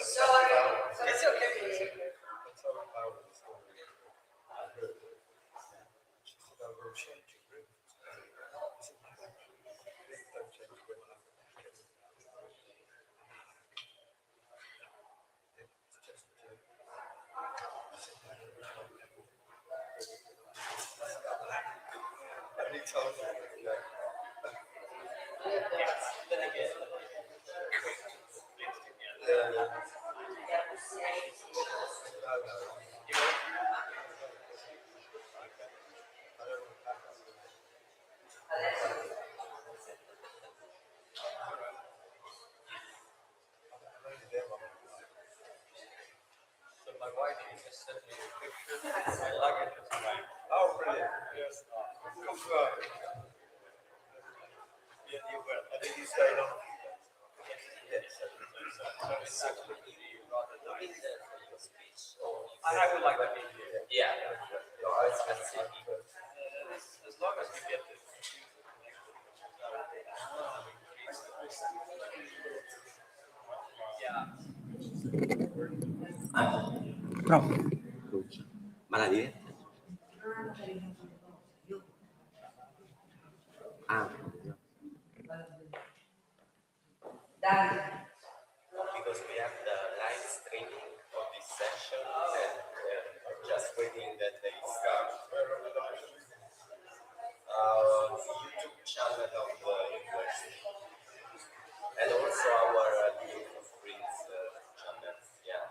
It's okay. My wife just sent me a picture. My luggage is arrived. Oh, brilliant. Yes. Come to Yeah, you will. I think you stayed on. Yes. So it's actually rather nice. I would like to be here. Yeah. As long as we get this. Troppo. Ma la diretta? Because we have the live streaming of this session and just waiting that they start. YouTube channel of the university and also our Youth of Prince channel. Yeah.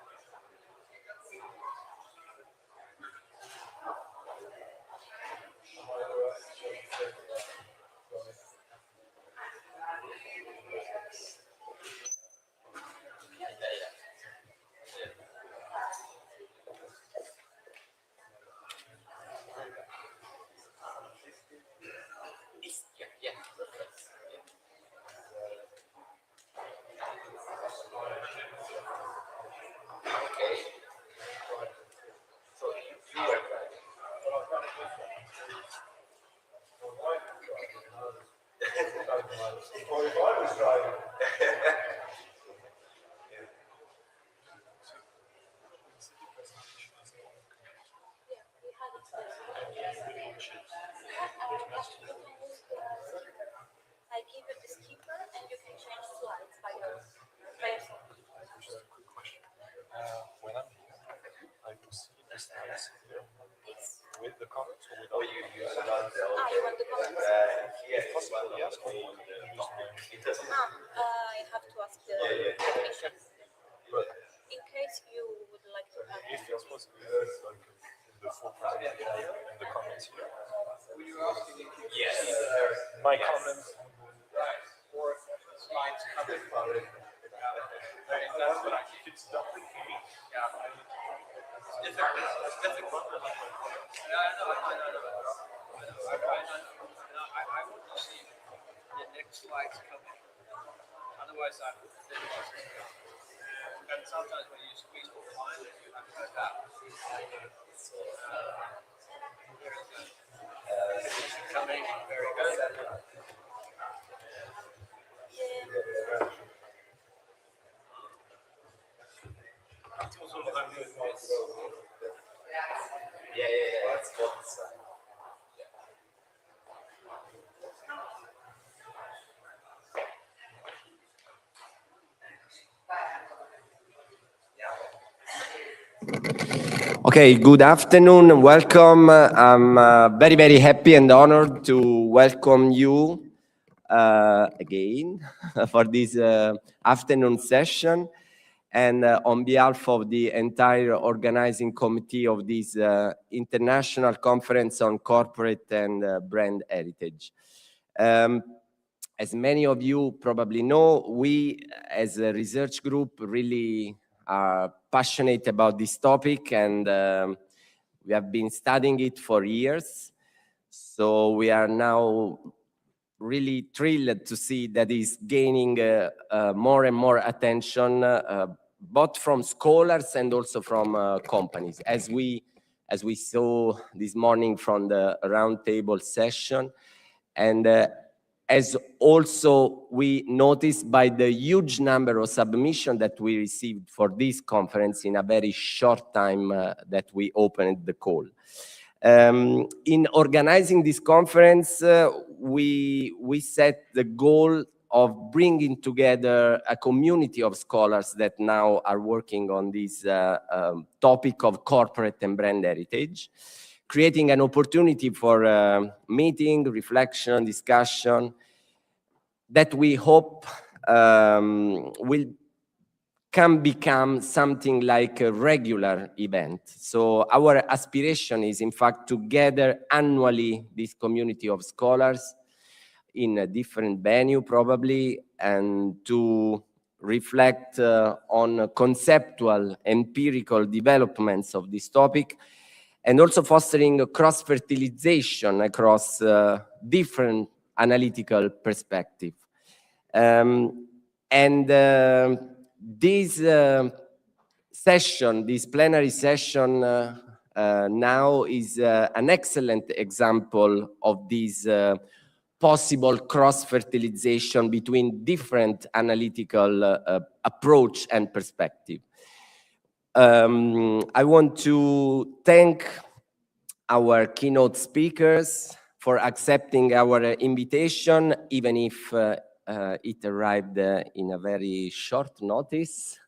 Okay. So you were driving. If I was driving. I give you this keeper and you can change slides by yourself. Just a quick question. When I'm here, I proceed the slides here with the comments or without? You use another. You want the comments? Yes, possible, yes. I have to ask the technician. In case you would like to have. If it's possible, like in the full presentation in the comments here. Yes. My comments. Or slides coming. If it's duplicated, Is there a specific one? I want to see the next slides coming. Otherwise, I'm and sometimes when you squeeze for time, you have to adapt. Very good. Coming, very good. Yeah. Let's go this side. Okay, good afternoon. Welcome. I'm very, very happy and honored to welcome you again for this afternoon session. And on behalf of the entire organizing committee of this International Conference on Corporate and Brand Heritage. As many of you probably know, we as a research group really are passionate about this topic, and we have been studying it for years. So we are now really thrilled to see that it's gaining more and more attention, both from scholars and also from companies, as we saw this morning from the roundtable session. And as also we noticed by the huge number of submissions that we received for this conference in a very short time that we opened the call. In organizing this conference, we set the goal of bringing together a community of scholars that now are working on this topic of corporate and brand heritage, creating an opportunity for meeting, reflection, discussion that we hope can become something like a regular event. So our aspiration is, in fact, to gather annually this community of scholars in a different venue, probably, and to reflect on conceptual, empirical developments of this topic, and also fostering a cross-fertilization across different analytical perspectives. This session, this plenary session now is an excellent example of this possible cross-fertilization between different analytical approach and perspective. I want to thank our keynote speakers for accepting our invitation, even if it arrived in a very short notice.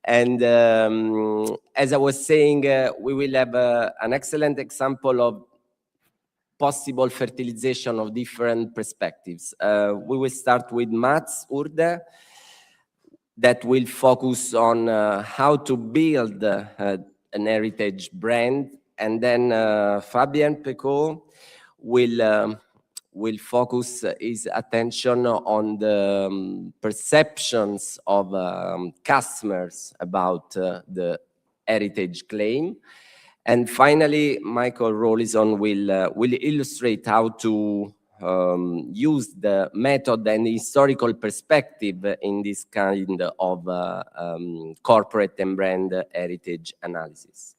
And as I was saying, we will have an excellent example of possible fertilization of different perspectives. We will start with Mats Urde, that will focus on how to build an heritage brand. And then Fabien Pecot will focus his attention on the perceptions of customers about the heritage claim. And finally, Michael Rollison will illustrate how to use the method and historical perspective in this kind of corporate and brand heritage analysis.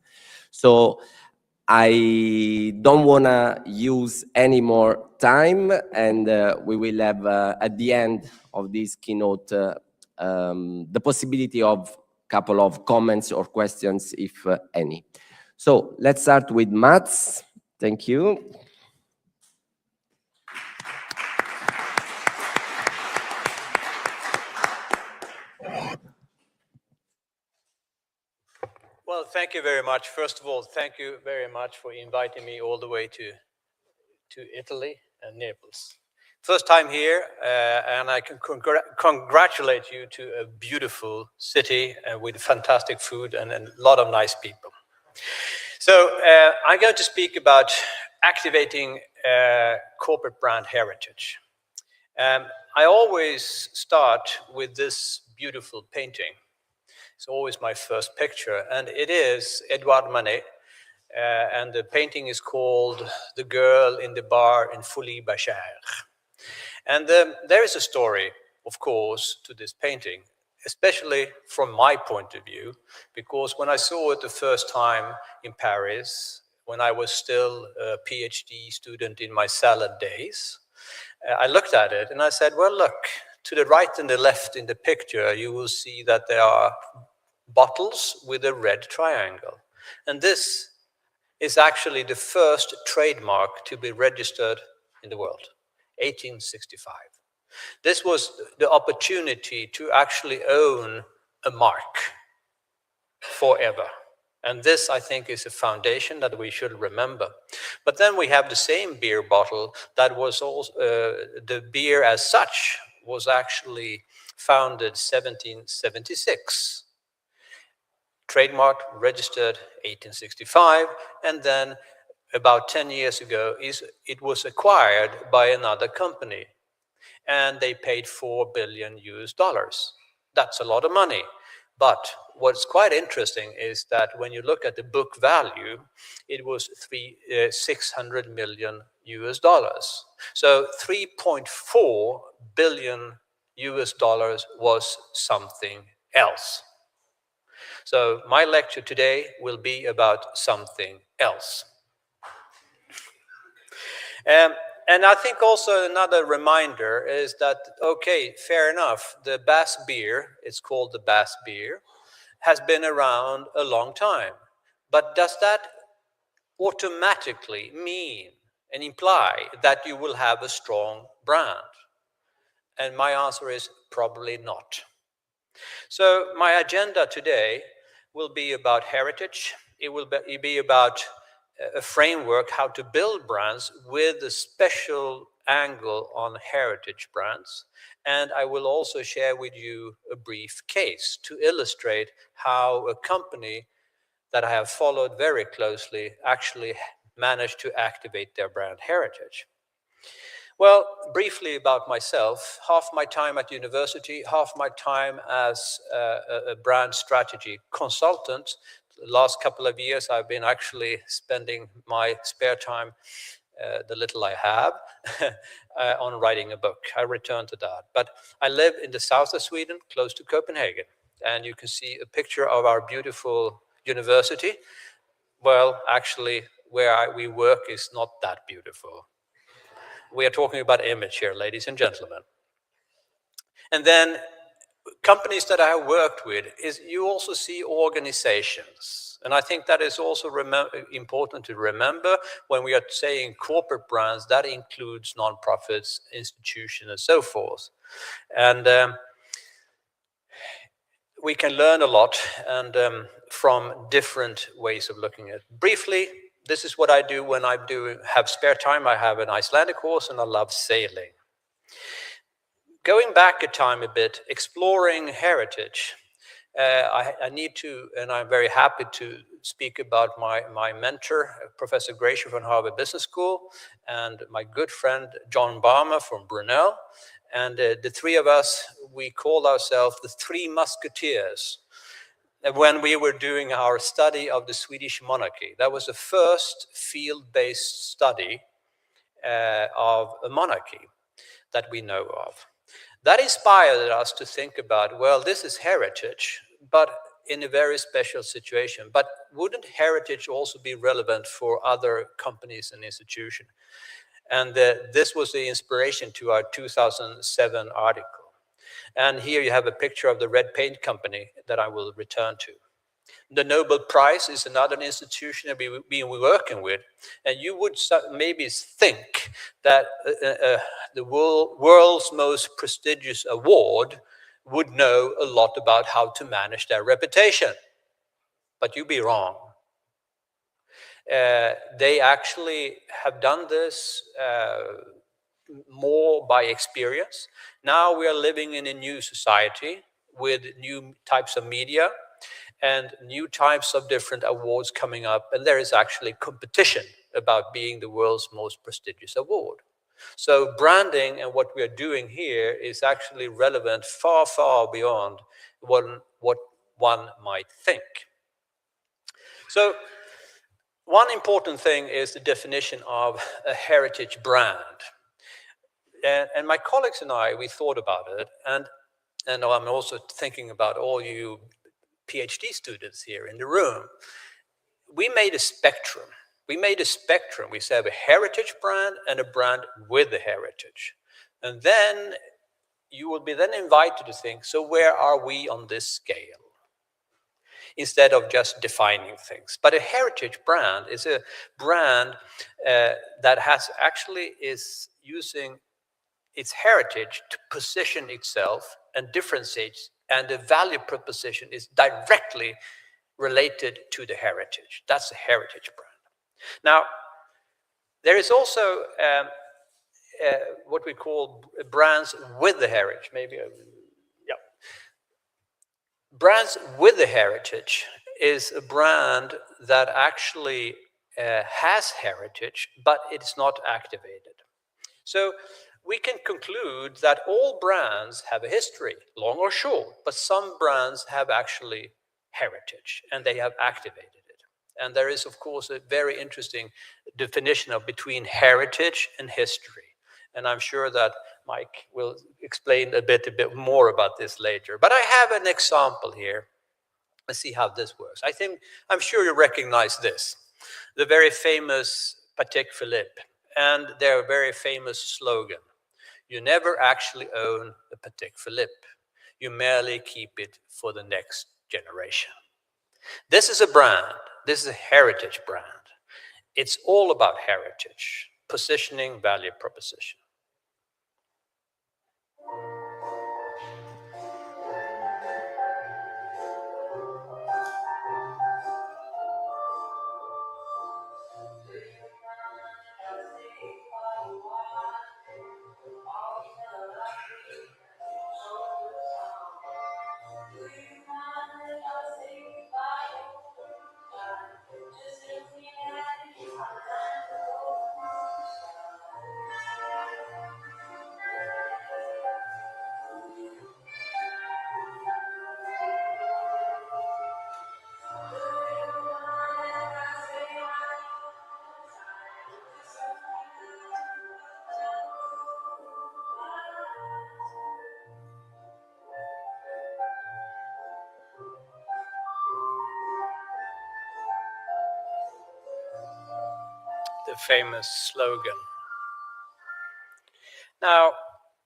So I don't want to use any more time, and we will have at the end of this keynote the possibility of a couple of comments or questions, if any. So let's start with Mats. Thank you. Well, thank you very much. First of all, thank you very much for inviting me all the way to Italy and Naples. First time here, and I can congratulate you to a beautiful city with fantastic food and a lot of nice people. So I'm going to speak about activating corporate brand heritage. I always start with this beautiful painting. It's always my first picture, and it is Edouard Manet, and the painting is called The Girl in the Bar in Folies Bergère. And there is a story, of course, to this painting, especially from my point of view, because when I saw it the first time in Paris, when I was still a PhD student in my salad days, I looked at it and I said, well, look, to the right and the left in the picture, you will see that there are bottles with a red triangle. And this is actually the first trademark to be registered in the world, 1865. This was the opportunity to actually own a mark forever. And this, I think, is a foundation that we should remember. But then we have the same beer bottle that was also, the beer as such was actually founded 1776. Trademark registered 1865, and then about 10 years ago, it was acquired by another company, and they paid $4 billion. That's a lot of money. But what's quite interesting is that when you look at the book value, it was $600 million. So 3.4 billion was something else. So my lecture today will be about something else. And I think also another reminder is that, okay, fair enough, the Bass beer, it's called the Bass beer, has been around a long time. But does that automatically mean and imply that you will have a strong brand? And my answer is probably not. So my agenda today will be about heritage. It will be about a framework how to build brands with a special angle on heritage brands. And I will also share with you a brief case to illustrate how a company that I have followed very closely actually managed to activate their brand heritage. Well, briefly about myself, half my time at university, half my time as a brand strategy consultant. The last couple of years, I've been actually spending my spare time, the little I have, on writing a book. I return to that. But I live in the south of Sweden, close to Copenhagen. And you can see a picture of our beautiful university. Well, actually, where we work is not that beautiful. We are talking about image here, ladies and gentlemen. And then companies that I have worked with, is you also see organizations. And I think that is also important to remember when we are saying corporate brands, that includes nonprofits, institutions, and so forth. And we can learn a lot and from different ways of looking at it. Briefly, this is what I do when I have spare time. I have an Icelandic horse and I love sailing. Going back a time a bit, exploring heritage, I need to, and I'm very happy to speak about my mentor, Professor Gracier from Harvard Business School, and my good friend, John Barmer from Brunel. And the three of us, we call ourselves the Three Musketeers. When we were doing our study of the Swedish monarchy, that was the first field-based study of a monarchy that we know of. That inspired us to think about, well, this is heritage, but in a very special situation. But wouldn't heritage also be relevant for other companies and institutions? And this was the inspiration to our 2007 article. And here you have a picture of the red paint company that I will return to. The Nobel Prize is another institution that we've been working with. And you would maybe think that the world's most prestigious award would know a lot about how to manage their reputation. But you'd be wrong. They actually have done this more by experience. Now we are living in a new society with new types of media and new types of different awards coming up. And there is actually competition about being the world's most prestigious award. So branding and what we are doing here is actually relevant far, far beyond what one might think. So one important thing is the definition of a heritage brand. And my colleagues and I, we thought about it. And I'm also thinking about all you PhD students here in the room. We made a spectrum. We said a heritage brand and a brand with a heritage. And then you will be then invited to think, so where are we on this scale? Instead of just defining things. But a heritage brand is a brand that is using its heritage to position itself and differentiate, and the value proposition is directly related to the heritage. That's a heritage brand. Now, there is also what we call brands with the heritage. Brands with the heritage is a brand that actually has heritage, but it's not activated. So we can conclude that all brands have a history, long or short, but some brands have actually heritage and they have activated it. And there is, of course, a very interesting definition of between heritage and history. And I'm sure that Mike will explain a bit more about this later. But I have an example here. Let's see how this works. I'm sure you recognize this. The very famous Patek Philippe and their very famous slogan, "You never actually own a Patek Philippe. You merely keep it for the next generation." This is a brand. This is a heritage brand. It's all about heritage, positioning, value proposition. The famous slogan. Now,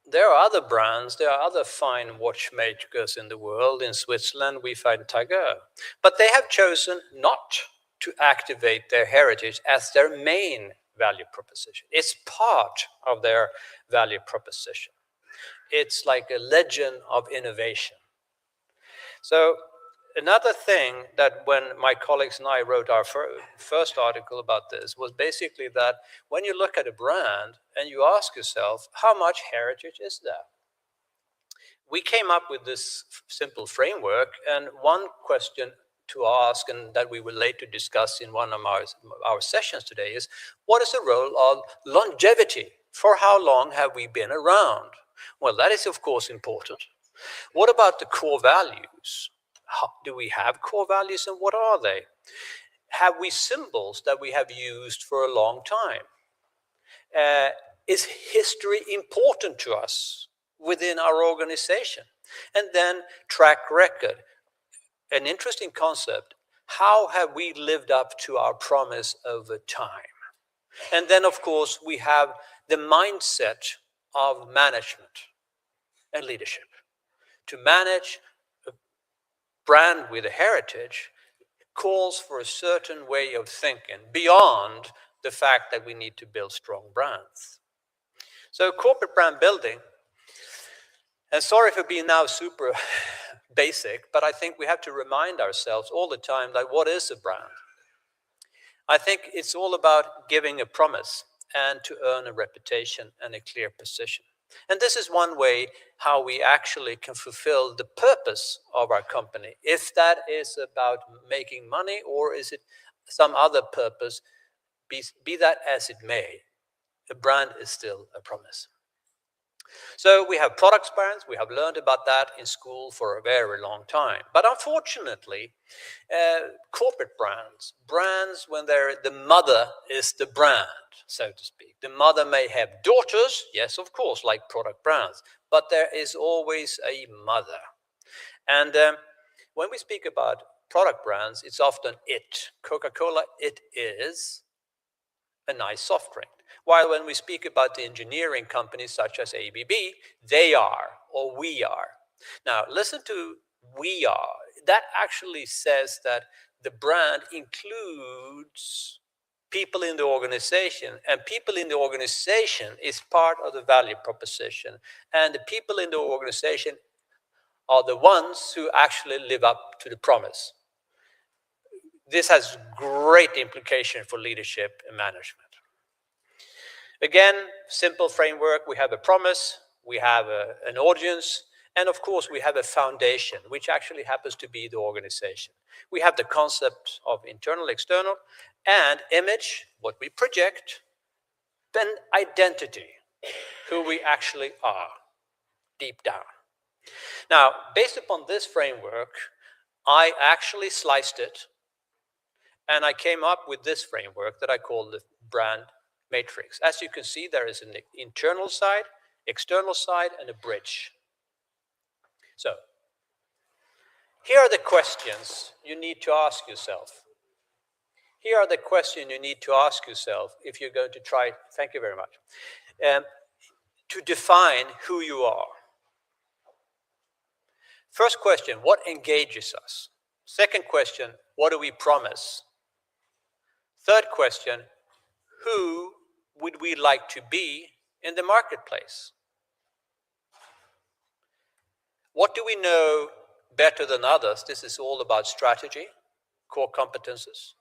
there are other brands, there are other fine watchmakers in the world. In Switzerland, we find Tiger. But they have chosen not to activate their heritage as their main value proposition. It's part of their value proposition. It's like a legend of innovation. So another thing that when my colleagues and I wrote our first article about this was basically that when you look at a brand and you ask yourself, how much heritage is there? We came up with this simple framework, and one question to ask, and that we will later discuss in one of our sessions today, is what is the role of longevity? For how long have we been around? Well, that is of course important. What about the core values? Do we have core values, and what are they? Have we symbols that we have used for a long time? Is history important to us within our organization? And then track record, an interesting concept. How have we lived up to our promise over time? And then, of course, we have the mindset of management and leadership. To manage a brand with a heritage calls for a certain way of thinking beyond the fact that we need to build strong brands. So corporate brand building, and sorry for being now super basic, but I think we have to remind ourselves all the time that what is a brand? I think it's all about giving a promise and to earn a reputation and a clear position. And this is one way how we actually can fulfill the purpose of our company. If that is about making money or is it some other purpose, be that as it may, a brand is still a promise. So we have products brands, we have learned about that in school for a very long time. But unfortunately, corporate brands when the mother is the brand, so to speak. The mother may have daughters, yes, of course, like product brands, but there is always a mother. And when we speak about product brands, it's often it. Coca-Cola, it is a nice soft drink. While when we speak about the engineering companies such as ABB, they are, or we are. Now, listen to we are. That actually says that the brand includes people in the organization, and people in the organization is part of the value proposition. And the people in the organization are the ones who actually live up to the promise. This has great implication for leadership and management. Again, simple framework. We have a promise, we have an audience, and of course we have a foundation, which actually happens to be the organization. We have the concept of internal, external, and image, what we project, then identity, who we actually are, deep down. Now, based upon this framework, I actually sliced it, and I came up with this framework that I call the brand matrix. As you can see, there is an internal side, external side, and a bridge. So, here are the questions you need to ask yourself. Here are the questions you need to ask yourself if you're going to try, thank you very much, to define who you are. First question, what engages us? Second question, what do we promise? Third question, who would we like to be in the marketplace? What do we know better than others? This is all about strategy, core competences.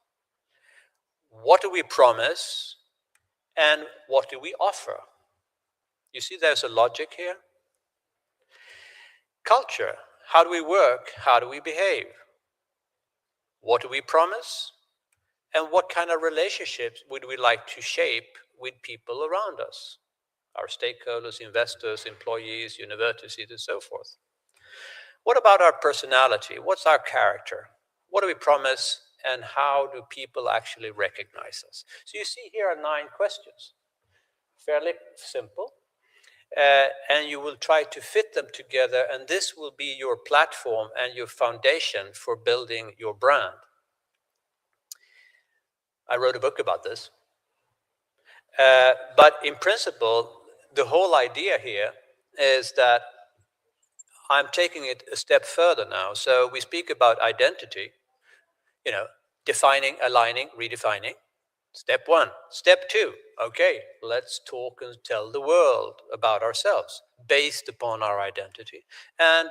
What do we promise? And what do we offer? You see there's a logic here. Culture, how do we work? How do we behave? What do we promise? And what kind of relationships would we like to shape with people around us? Our stakeholders, investors, employees, universities, and so forth. What about our personality? What's our character? What do we promise? And how do people actually recognize us? So you see here are 9 questions. Fairly simple. And you will try to fit them together, and this will be your platform and your foundation for building your brand. I wrote a book about this. But in principle, the whole idea here is that I'm taking it a step further now. So we speak about identity, defining, aligning, redefining. Step 1. Step 2, okay, let's talk and tell the world about ourselves based upon our identity. And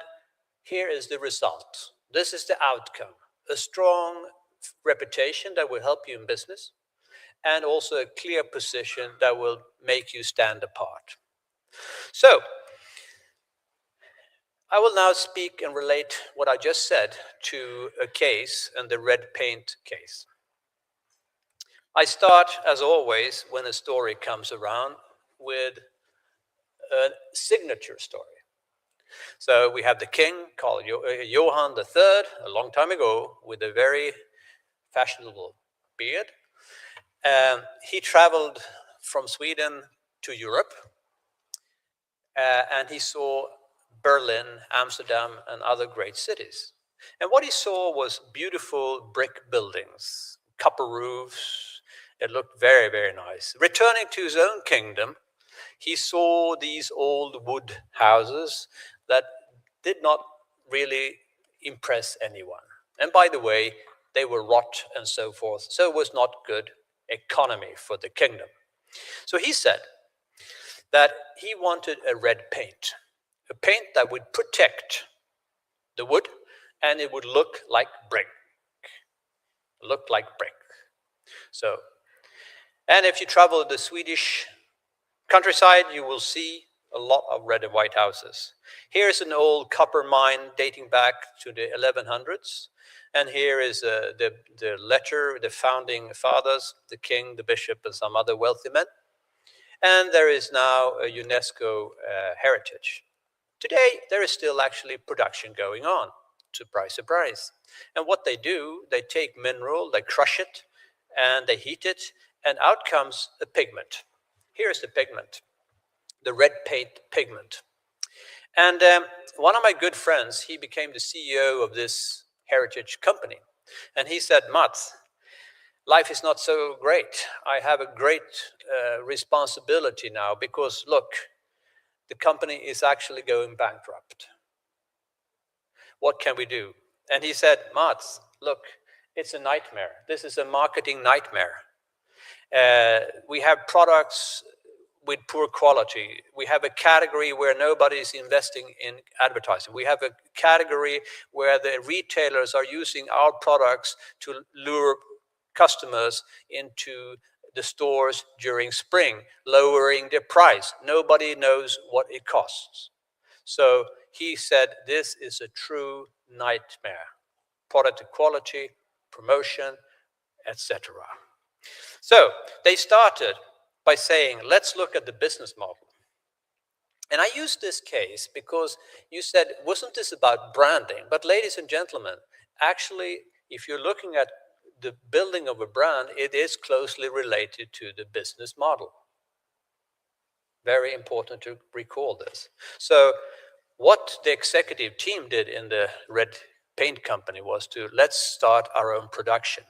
here is the result. This is the outcome. A strong reputation that will help you in business, and also a clear position that will make you stand apart. So, I will now speak and relate what I just said to a case, and the red paint case. I start, as always, when a story comes around, with a signature story. So we have the king called Johann III, a long time ago, with a very fashionable beard. He traveled from Sweden to Europe, and he saw Berlin, Amsterdam, and other great cities. And what he saw was beautiful brick buildings, copper roofs. It looked very, very nice. Returning to his own kingdom, he saw these old wood houses that did not really impress anyone. And by the way, they were rot and so forth. So it was not good economy for the kingdom. So he said that he wanted a red paint, a paint that would protect the wood and it would look like brick. Look like brick. So, and if you travel the Swedish countryside, you will see a lot of red and white houses. Here's an old copper mine dating back to the 1100s. And here is the letter, the founding fathers, the king, the bishop, and some other wealthy men. And there is now a UNESCO heritage. Today, there is still actually production going on. Surprise, surprise. And what they do, they take mineral, they crush it, and they heat it, and out comes a pigment. Here's the pigment, the red paint pigment. And one of my good friends, he became the CEO of this heritage company. And he said, Mats, life is not so great. I have a great responsibility now because look, the company is actually going bankrupt. What can we do? And he said, Mats, look, it's a nightmare. This is a marketing nightmare. We have products with poor quality. We have a category where nobody is investing in advertising. We have a category where the retailers are using our products to lure customers into the stores during spring, lowering the price. Nobody knows what it costs. So he said, this is a true nightmare. Product quality, promotion, etc. So they started by saying, let's look at the business model. And I used this case because you said, wasn't this about branding? But ladies and gentlemen, actually, if you're looking at the building of a brand, it is closely related to the business model. Very important to recall this. So what the executive team did in the red paint company was to let's start our own production.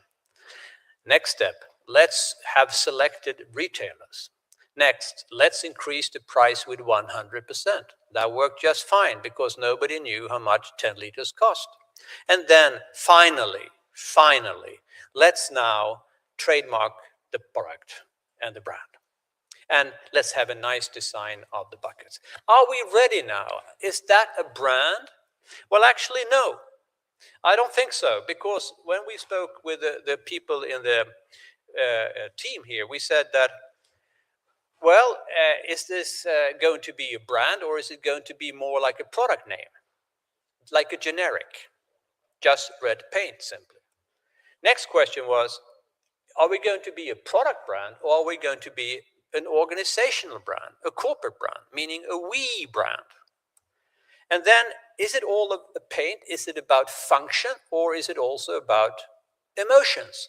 Next step, let's have selected retailers. Next, let's increase the price with 100%. That worked just fine because nobody knew how much 10 liters cost. And then finally, let's now trademark the product and the brand. And let's have a nice design of the buckets. Are we ready now? Is that a brand? Well, actually, no. I don't think so, because when we spoke with the people in the team here, we said that, well, is this going to be a brand, or is it going to be more like a product name? Like a generic, just red paint, simply. Next question was, are we going to be a product brand, or are we going to be an organizational brand, a corporate brand, meaning a we brand? And then, is it all a paint? Is it about function, or is it also about emotions?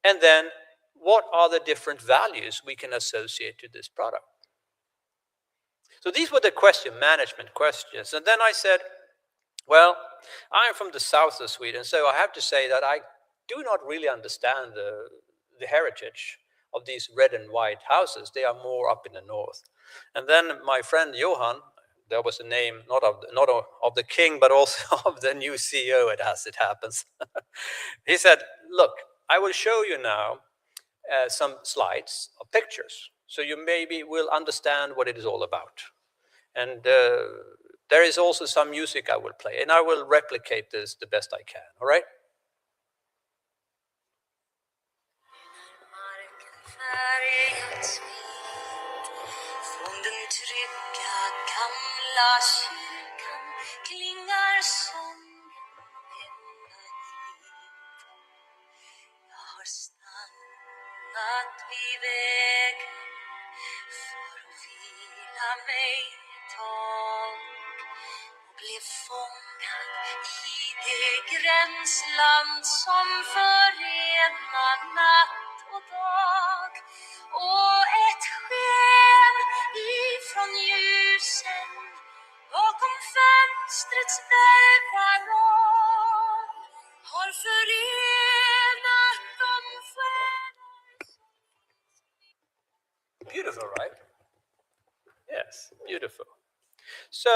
And then, what are the different values we can associate to this product? So these were the management questions. And then I said, well, I'm from the south of Sweden, so I have to say that I do not really understand the heritage of these red and white houses. They are more up in the north. And then my friend Johan, there was a name not of the king, but also of the new CEO, as it happens. He said, look, I will show you now some slides of pictures, so you maybe will understand what it is all about. And there is also some music I will play, and I will replicate this the best I can, all right? Blev fångad i det gränsland som förenar natt och dag, och ett sken ifrån ljusen bakom fönstrets bergvallon har förenat de stjärnor. Beautiful, right? Yes, beautiful. So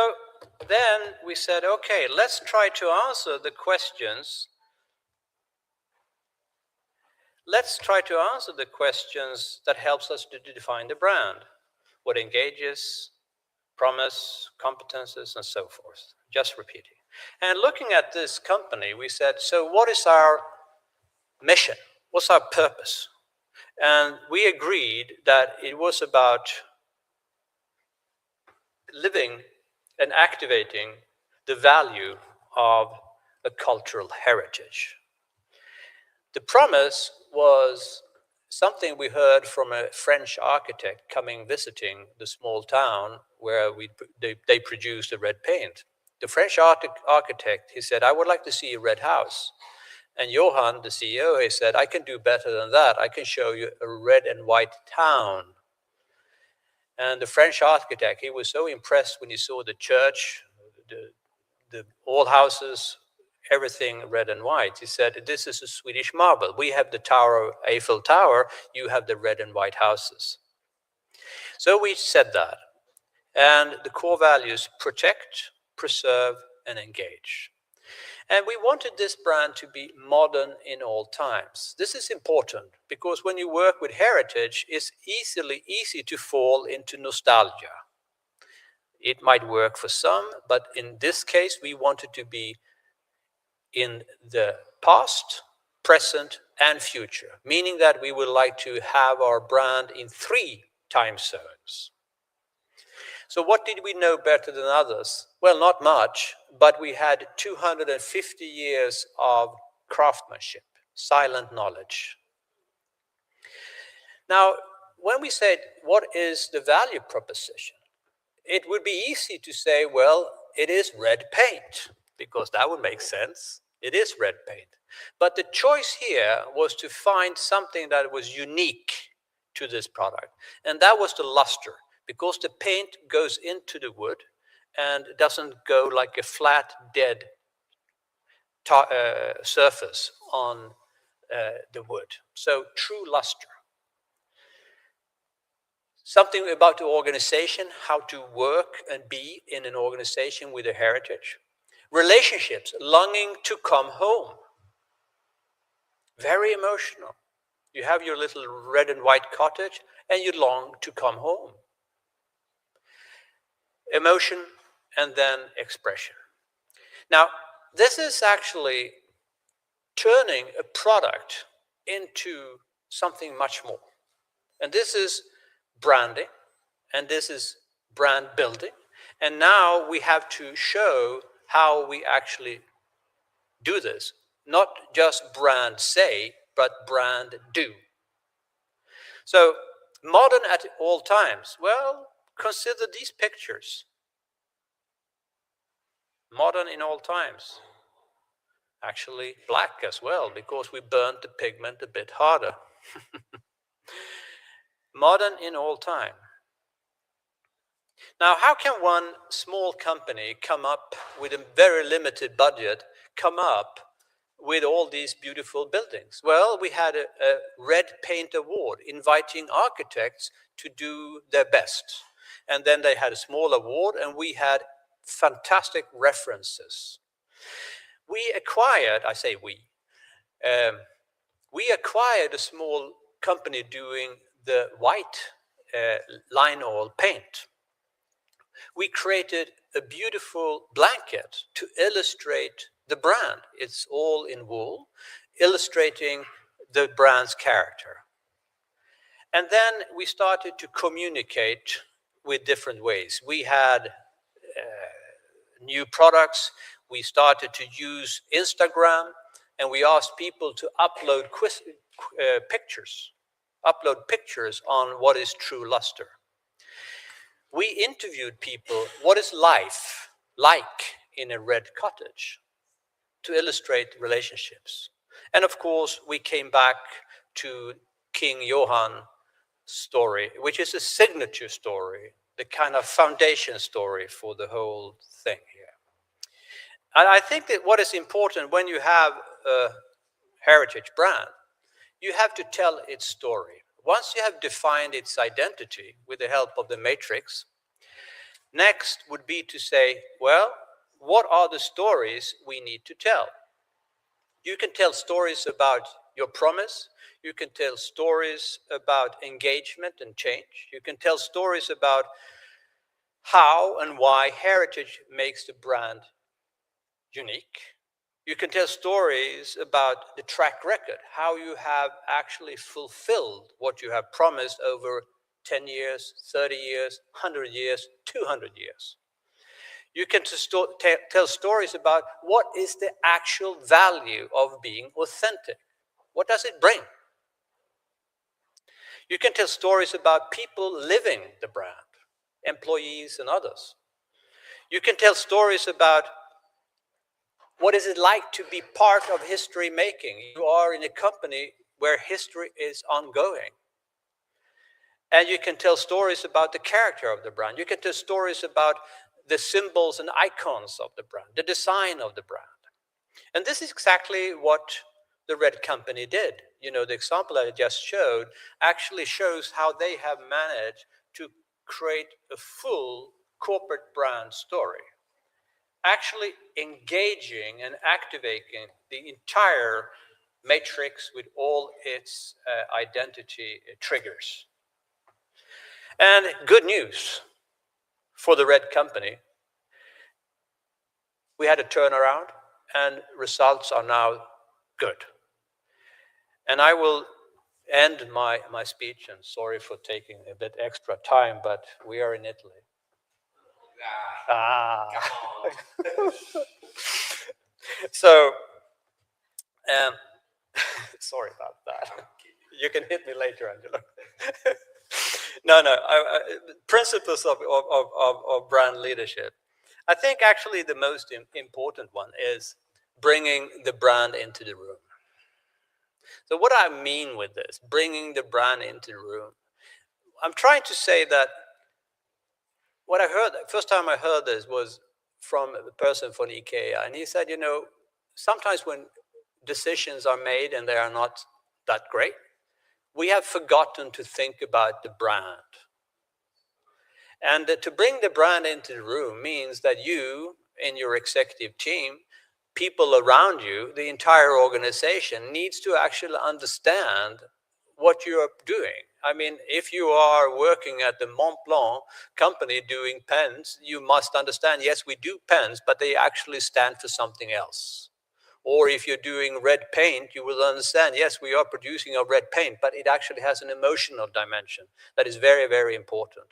then we said, okay, let's try to answer the questions. Let's try to answer the questions that helps us to define the brand. What engages, promise, competences, and so forth. Just repeating. And looking at this company, we said, so what is our mission? What's our purpose? And we agreed that it was about living and activating the value of a cultural heritage. The promise was something we heard from a French architect coming visiting the small town where they produced the red paint. The French architect, he said, I would like to see a red house. And Johan, the CEO, he said, I can do better than that. I can show you a red and white town. And the French architect, he was so impressed when he saw the church, all houses, everything red and white. He said, this is a Swedish marvel. We have the Eiffel Tower, you have the red and white houses. So we said that. And the core values: protect, preserve, and engage. And we wanted this brand to be modern in all times. This is important because when you work with heritage, it's easy to fall into nostalgia. It might work for some, but in this case, we wanted to be in the past, present, and future, meaning that we would like to have our brand in 3 time zones. So what did we know better than others? Well, not much, but we had 250 years of craftsmanship, silent knowledge. Now, when we said, what is the value proposition? It would be easy to say, well, it is red paint, because that would make sense. It is red paint. But the choice here was to find something that was unique to this product, and that was the luster, because the paint goes into the wood and doesn't go like a flat, dead surface on the wood. So true luster. Something about the organization, how to work and be in an organization with a heritage. Relationships, longing to come home. Very emotional. You have your little red and white cottage and you long to come home. Emotion and then expression. Now, this is actually turning a product into something much more. And this is branding, and this is brand building. And now we have to show how we actually do this. Not just brand say, but brand do. So, modern at all times. Well, consider these pictures. Modern in all times. Actually black as well, because we burnt the pigment a bit harder. Modern in all time. Now, how can one small company come up with a very limited budget, come up with all these beautiful buildings? Well, we had a red paint award inviting architects to do their best. And then they had a small award, and we had fantastic references. We acquired, I say we acquired a small company doing the white line oil paint. We created a beautiful blanket to illustrate the brand. It's all in wool, illustrating the brand's character. And then we started to communicate with different ways. We had new products. We started to use Instagram, and we asked people to upload pictures on what is true luster. We interviewed people, what is life like in a red cottage, to illustrate relationships. And of course, we came back to King Johan's story, which is a signature story, the kind of foundation story for the whole thing here. And I think that what is important when you have a heritage brand, you have to tell its story. Once you have defined its identity with the help of the matrix, next would be to say, well, what are the stories we need to tell? You can tell stories about your promise. You can tell stories about engagement and change. You can tell stories about how and why heritage makes the brand unique. You can tell stories about the track record, how you have actually fulfilled what you have promised over 10 years, 30 years, 100 years, 200 years. You can tell stories about what is the actual value of being authentic. What does it bring? You can tell stories about people living the brand, employees and others. You can tell stories about what is it like to be part of history making. You are in a company where history is ongoing. And you can tell stories about the character of the brand. You can tell stories about the symbols and icons of the brand, the design of the brand. And this is exactly what the Red Company did. You know, the example I just showed actually shows how they have managed to create a full corporate brand story, actually engaging and activating the entire matrix with all its identity triggers. And good news for the Red Company, we had a turnaround and results are now good. And I will end my speech, and sorry for taking a bit extra time, but we are in Italy. So, sorry about that. You can hit me later, Angelo. No. Principles of brand leadership. I think actually the most important one is bringing the brand into the room. So what I mean with this, bringing the brand into the room, I'm trying to say that what I heard, first time I heard this was from a person from IKEA, and he said, you know, sometimes when decisions are made and they are not that great, we have forgotten to think about the brand. And to bring the brand into the room means that you, in your executive team, people around you, the entire organization needs to actually understand what you are doing. I mean, if you are working at the Mont Blanc company doing pens, you must understand, yes, we do pens, but they actually stand for something else. Or if you're doing red paint, you will understand, yes, we are producing a red paint, but it actually has an emotional dimension that is very, very important.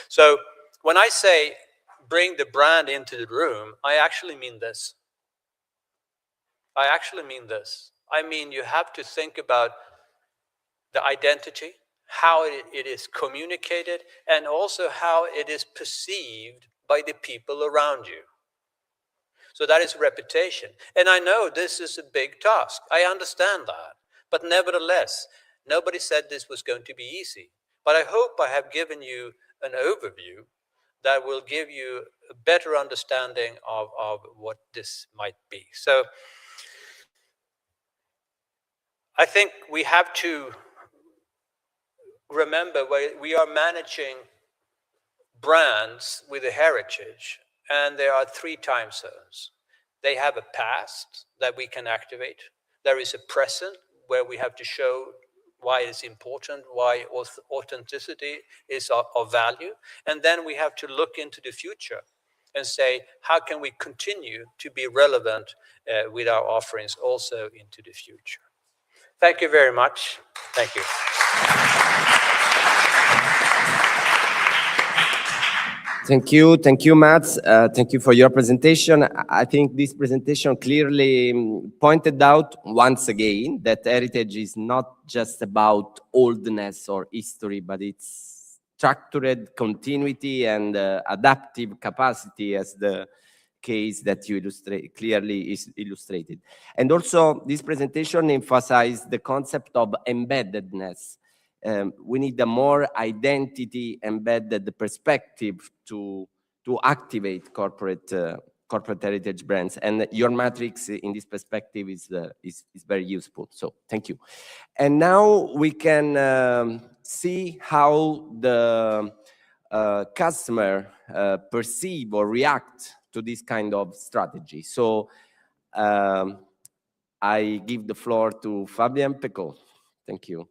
So when I say bring the brand into the room, I actually mean this. I actually mean this. I mean, you have to think about the identity, how it is communicated, and also how it is perceived by the people around you. So that is reputation. And I know this is a big task. I understand that. But nevertheless, nobody said this was going to be easy. But I hope I have given you an overview that will give you a better understanding of what this might be. So I think we have to remember we are managing brands with a heritage, and there are 3 time zones. They have a past that we can activate. There is a present where we have to show why it's important, why authenticity is of value. And then we have to look into the future and say, how can we continue to be relevant with our offerings also into the future? Thank you very much. Thank you. Thank you, Mats. Thank you for your presentation. I think this presentation clearly pointed out once again that heritage is not just about oldness or history, but it's structured continuity and adaptive capacity, as the case that you clearly is illustrated. And also, this presentation emphasized the concept of embeddedness. We need a more identity embedded perspective to activate corporate heritage brands, and your matrix in this perspective is very useful. So thank you. And now we can see how the customer perceive or react to this kind of strategy. So I give the floor to Fabien Pecot. Thank you.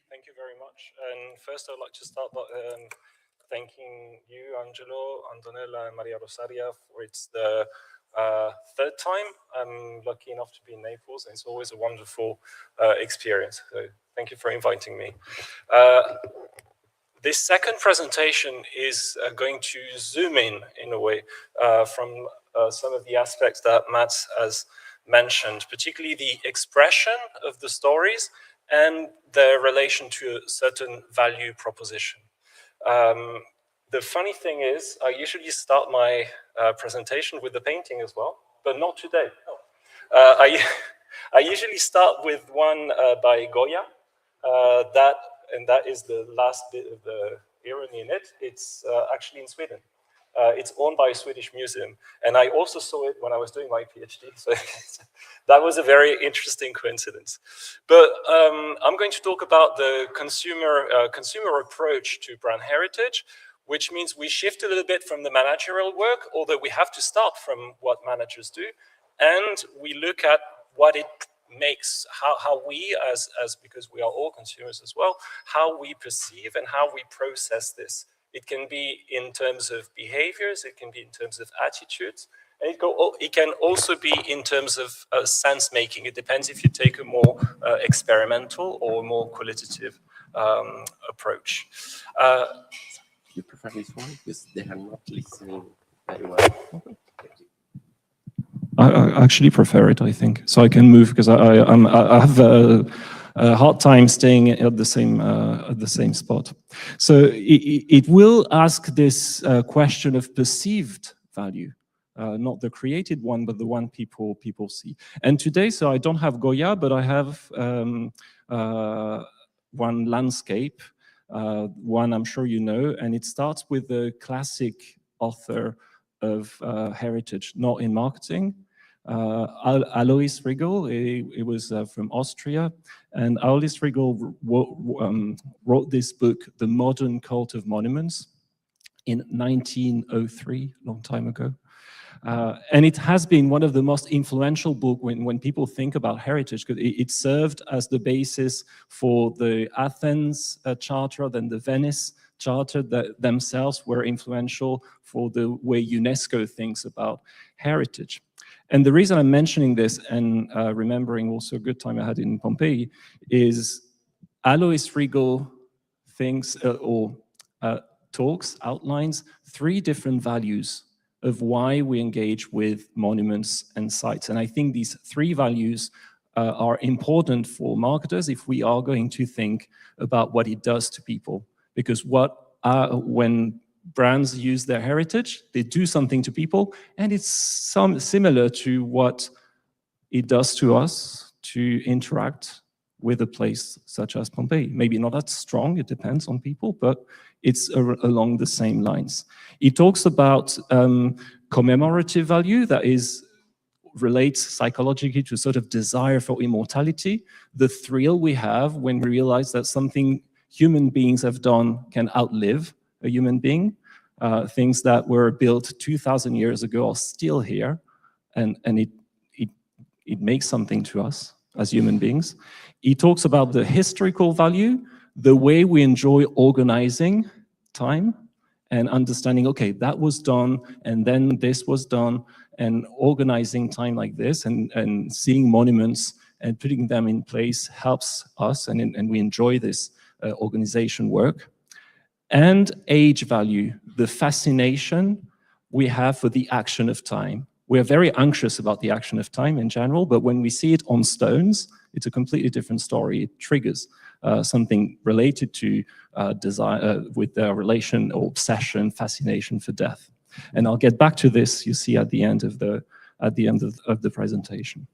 Thank you very much. And first, I'd like to start by thanking you, Angelo, Antonella, and Maria Rosaria, for it's the 3rd time I'm lucky enough to be in Naples, and it's always a wonderful experience. So thank you for inviting me. This second presentation is going to zoom in a way from some of the aspects that Mats has mentioned, particularly the expression of the stories and their relation to a certain value proposition. The funny thing is, I usually start my presentation with the painting as well, but not today. I usually start with one by Goya, that is the last bit of the irony in it. It's actually in Sweden. It's owned by a Swedish museum, and I also saw it when I was doing my PhD, so that was a very interesting coincidence. But I'm going to talk about the consumer approach to brand heritage, which means we shift a little bit from the managerial work, although we have to start from what managers do, and we look at what it makes, how we, as because we are all consumers as well, how we perceive and how we process this. It can be in terms of behaviors, it can be in terms of attitudes, and it can also be in terms of sense making. It depends if you take a more experimental or more qualitative approach. You prefer this one because they are not listening very well. I actually prefer it, I think, so I can move because I have a hard time staying at the same spot. So it will ask this question of perceived value, not the created one, but the one people see. And today, so I don't have Goya, but I have one landscape, one I'm sure you know, and it starts with the classic author of heritage, not in marketing, Alois Riegel, it was from Austria, and Alois Riegel wrote this book, The Modern Cult of Monuments, in 1903, long time ago. And it has been one of the most influential books when people think about heritage, because it served as the basis for the Athens Charter, then the Venice Charter, that themselves were influential for the way UNESCO thinks about heritage. And the reason I'm mentioning this, and remembering also a good time I had in Pompeii, is Alois Riegel thinks outlines 3 different values of why we engage with monuments and sites. And I think these 3 values are important for marketers if we are going to think about what it does to people. Because when brands use their heritage, they do something to people, and it's similar to what it does to us to interact with a place such as Pompeii. Maybe not that strong, it depends on people, but it's along the same lines. It talks about commemorative value that relates psychologically to sort of desire for immortality, the thrill we have when we realize that something human beings have done can outlive a human being. Things that were built 2,000 years ago are still here, and it makes something to us as human beings. He talks about the historical value, the way we enjoy organizing time and understanding, okay, that was done, and then this was done, and organizing time like this, and seeing monuments and putting them in place helps us, and we enjoy this organization work. And age value, the fascination we have for the action of time. We're very anxious about the action of time in general, but when we see it on stones, it's a completely different story. It triggers something related to desire with their relation or obsession, fascination for death. And I'll get back to this, you see, at the end of the presentation.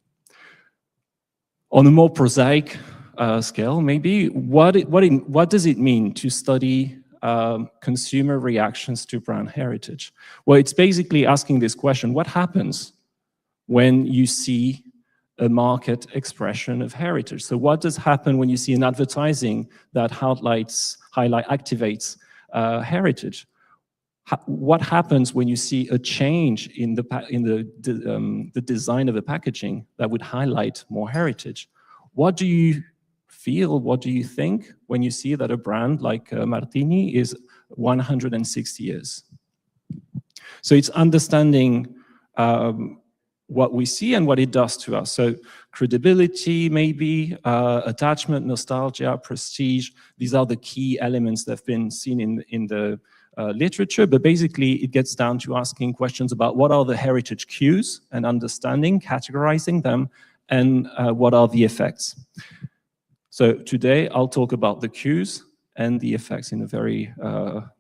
On a more prosaic scale, maybe, what does it mean to study consumer reactions to brand heritage? Well, it's basically asking this question: what happens when you see a market expression of heritage? So what does happen when you see an advertising that activates heritage? What happens when you see a change in the design of the packaging that would highlight more heritage? What do you feel, what do you think when you see that a brand like Martini is 160 years? So it's understanding what we see and what it does to us. So credibility, maybe, attachment, nostalgia, prestige, these are the key elements that have been seen in the literature, but basically it gets down to asking questions about what are the heritage cues and understanding, categorizing them, and what are the effects. So today I'll talk about the cues and the effects in a very,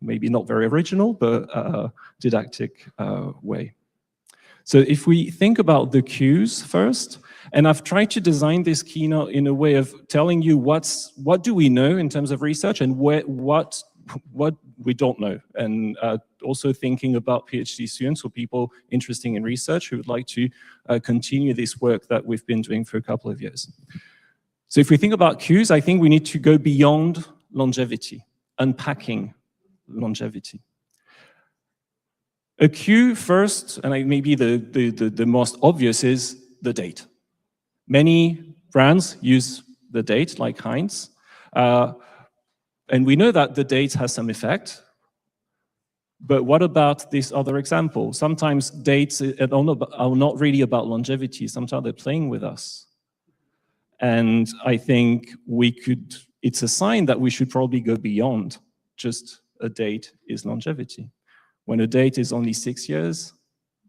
maybe not very original, but didactic way. So if we think about the cues first, and I've tried to design this keynote in a way of telling you what do we know in terms of research and what we don't know, and also thinking about PhD students or people interested in research who would like to continue this work that we've been doing for a couple of years. So if we think about cues, I think we need to go beyond longevity, unpacking longevity. A cue first, and maybe the most obvious, is the date. Many brands use the date, like Heinz, and we know that the date has some effect. But what about this other example? Sometimes dates are not really about longevity. Sometimes they're playing with us. And I think it's a sign that we should probably go beyond just a date is longevity. When a date is only 6 years,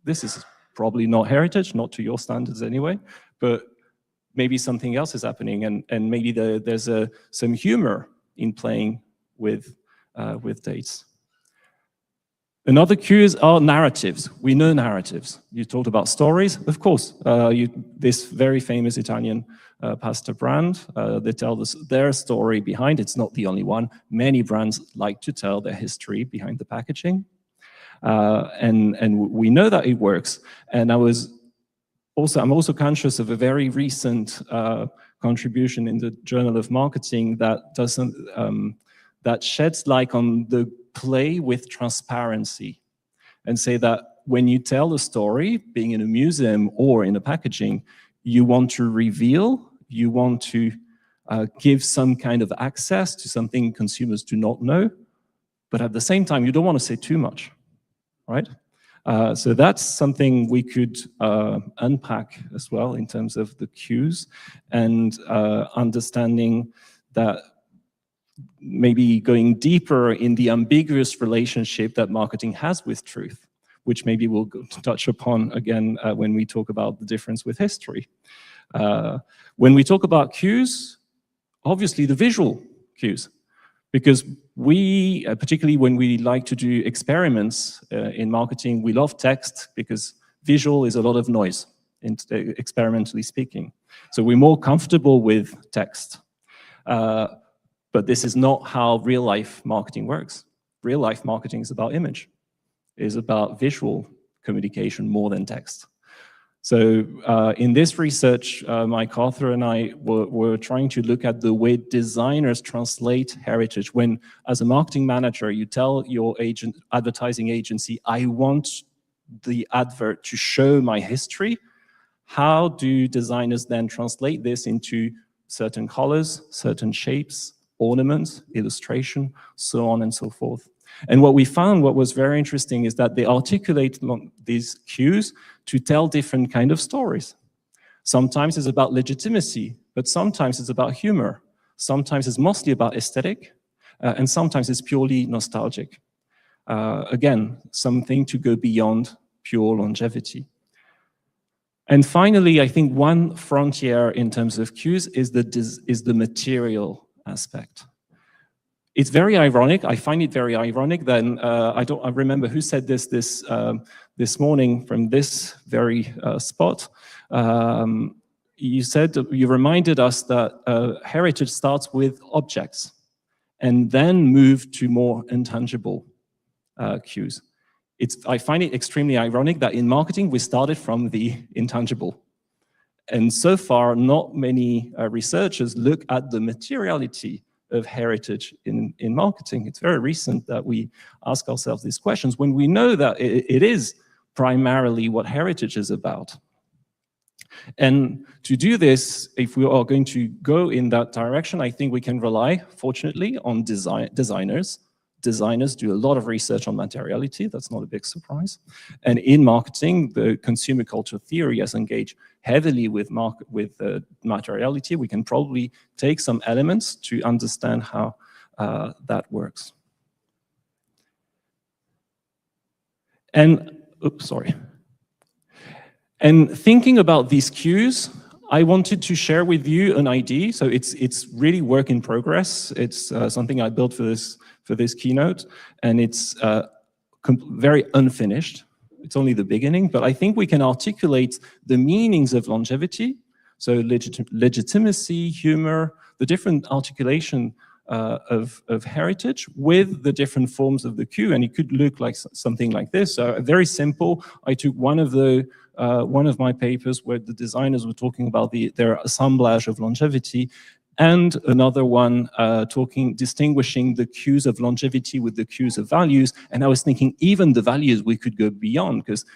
this is probably not heritage, not to your standards anyway, but maybe something else is happening, and maybe there's some humor in playing with dates. Another cue are narratives. We know narratives. You talked about stories, of course. This very famous Italian pasta brand, they tell their story behind. It's not the only one. Many brands like to tell their history behind the packaging. And we know that it works. And I was I'm also conscious of a very recent contribution in the Journal of Marketing that doesn't that sheds light on the play with transparency, and say that when you tell a story, being in a museum or in a packaging, you want to reveal, you want to give some kind of access to something consumers do not know, but at the same time, you don't want to say too much, right? So that's something we could unpack as well in terms of the cues and understanding that maybe going deeper in the ambiguous relationship that marketing has with truth, which maybe we'll touch upon again when we talk about the difference with history. When we talk about cues, obviously the visual cues, because we, particularly when we like to do experiments in marketing, we love text because visual is a lot of noise, experimentally speaking. So we're more comfortable with text. But this is not how real life marketing works. Real life marketing is about image, is about visual communication more than text. So in this research, Mike Arthur and I were trying to look at the way designers translate heritage. When, as a marketing manager, you tell your advertising agency, I want the advert to show my history, how do designers then translate this into certain colors, certain shapes, ornaments, illustration, so on and so forth? And what we found, what was very interesting, is that they articulate these cues to tell different kind of stories. Sometimes it's about legitimacy, but sometimes it's about humor. Sometimes it's mostly about aesthetic, and sometimes it's purely nostalgic. Again, something to go beyond pure longevity. And finally, I think one frontier in terms of cues is the material aspect. It's very ironic. I find it very ironic. Then I remember who said this morning from this very spot. You reminded us that heritage starts with objects and then move to more intangible cues. I find it extremely ironic that in marketing we started from the intangible, and so far not many researchers look at the materiality of heritage in marketing. It's very recent that we ask ourselves these questions when we know that it is primarily what heritage is about. And to do this, if we are going to go in that direction, I think we can rely, fortunately, on designers. Designers do a lot of research on materiality. That's not a big surprise. And in marketing, the consumer culture theory has engaged heavily with materiality. We can probably take some elements to understand how that works. And, oops, sorry. And thinking about these cues, I wanted to share with you an idea. So it's really work in progress. It's something I built for this keynote, and it's very unfinished. It's only the beginning, but I think we can articulate the meanings of longevity, so legitimacy, humor, the different articulation of heritage with the different forms of the cue, and it could look like something like this. So very simple. I took one of my papers where the designers were talking about their assemblage of longevity, and another one distinguishing the cues of longevity with the cues of values. And I was thinking even the values we could go beyond, because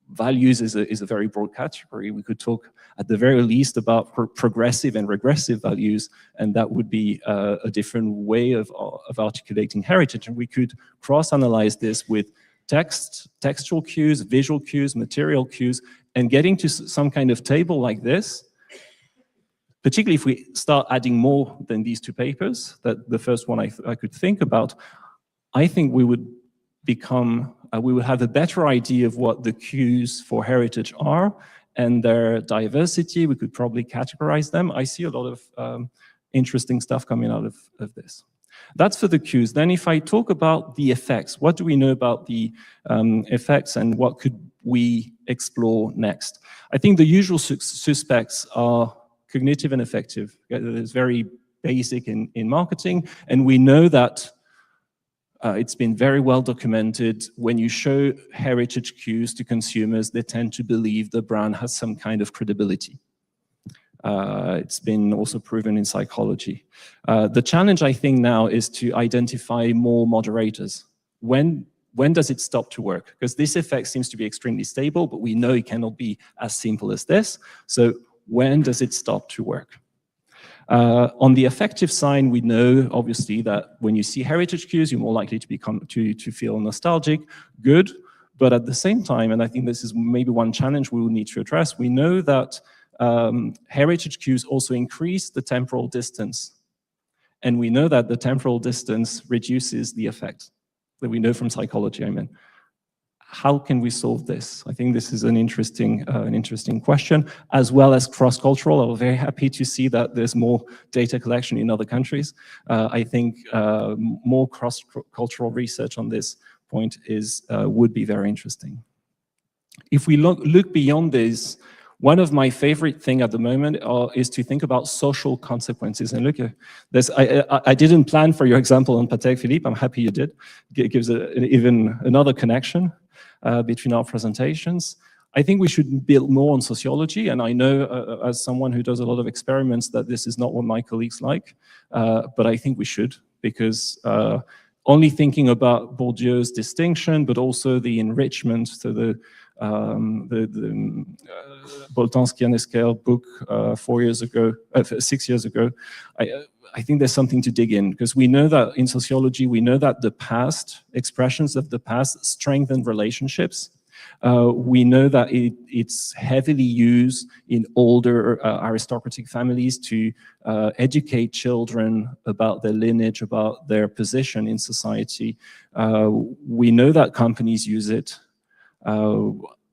values is a very broad category. We could talk at the very least about progressive and regressive values, and that would be a different way of articulating heritage. And we could cross-analyze this with textual cues, visual cues, material cues, and getting to some kind of table like this. Particularly if we start adding more than these two papers, that the first one I could think about, I think we would have a better idea of what the cues for heritage are and their diversity. We could probably categorize them. I see a lot of interesting stuff coming out of this. That's for the cues. Then if I talk about the effects, what do we know about the effects and what could we explore next? I think the usual suspects are cognitive and affective. It's very basic in marketing, and we know that It's been very well documented. When you show heritage cues to consumers, they tend to believe the brand has some kind of credibility. It's been also proven in psychology. The challenge, I think, now is to identify more moderators. When does it stop to work? Because this effect seems to be extremely stable, but we know it cannot be as simple as this. So when does it stop to work? On the affective side, we know, obviously, that when you see heritage cues, you're more likely to feel nostalgic, good. But at the same time, and I think this is maybe one challenge we will need to address, we know that heritage cues also increase the temporal distance. And we know that the temporal distance reduces the effect that we know from psychology, I mean. How can we solve this? I think this is an interesting question, as well as cross-cultural. I was very happy to see that there's more data collection in other countries. I think more cross-cultural research on this point would be very interesting. If we look beyond this, one of my favorite things at the moment is to think about social consequences. And look, I didn't plan for your example on Patek Philippe. I'm happy you did. It gives even another connection between our presentations. I think we should build more on sociology, and I know as someone who does a lot of experiments that this is not what my colleagues like, but I think we should, because only thinking about Bourdieu's distinction, but also the enrichment to the Boltanski and Esquerre book 6 years ago, I think there's something to dig in, because we know that in sociology, we know that the past, expressions of the past strengthen relationships. We know that it's heavily used in older aristocratic families to educate children about their lineage, about their position in society. We know that companies use it.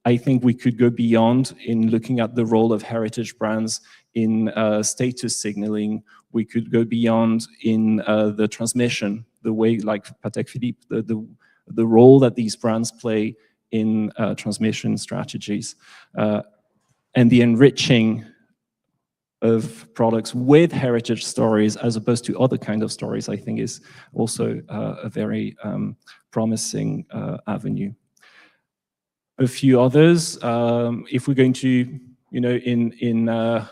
I think we could go beyond in looking at the role of heritage brands in status signaling. We could go beyond in the transmission, the way, like Patek Philippe, the role that these brands play in transmission strategies, and the enriching of products with heritage stories as opposed to other kind of stories, I think is also a very promising avenue. A few others, if we're going to, in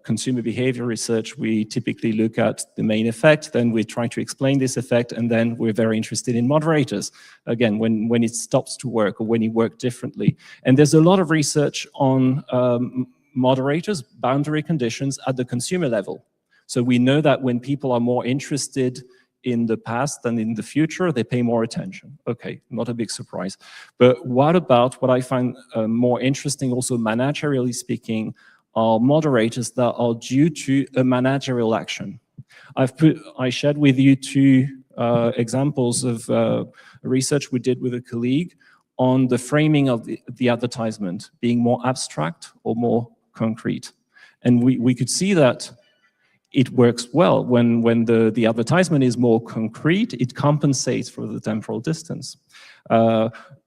consumer behavior research, we typically look at the main effect, then we try to explain this effect, and then we're very interested in moderators. Again, when it stops to work or when it works differently. And there's a lot of research on moderators, boundary conditions at the consumer level. So we know that when people are more interested in the past than in the future, they pay more attention. Okay, not a big surprise. But what about what I find more interesting, also managerially speaking, are moderators that are due to a managerial action. I shared with you two examples of research we did with a colleague on the framing of the advertisement being more abstract or more concrete. And we could see that it works well. When the advertisement is more concrete, it compensates for the temporal distance.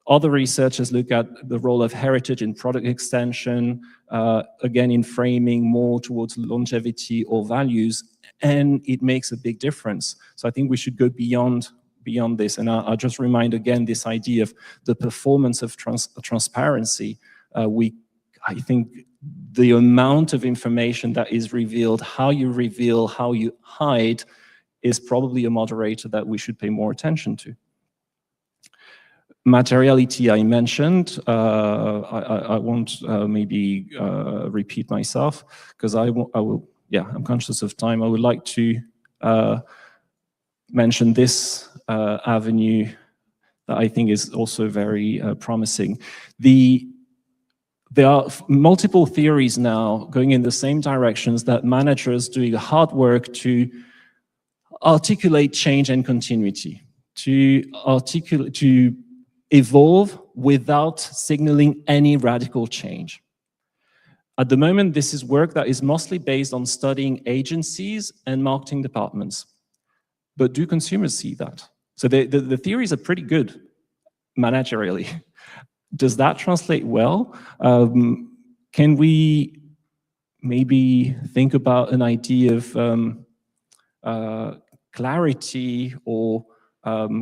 Other researchers look at the role of heritage in product extension, again in framing more towards longevity or values, and it makes a big difference. So I think we should go beyond this, and I'll just remind again this idea of the performance of transparency. I think the amount of information that is revealed, how you reveal, how you hide, is probably a moderator that we should pay more attention to. Materiality I mentioned. I won't maybe repeat myself, because I will, yeah, I'm conscious of time. I would like to mention this avenue that I think is also very promising. There are multiple theories now going in the same directions, that managers doing the hard work to articulate change and continuity, to evolve without signaling any radical change. At the moment, this is work that is mostly based on studying agencies and marketing departments. But do consumers see that? So the theories are pretty good managerially. Does that translate well? Can we maybe think about an idea of clarity or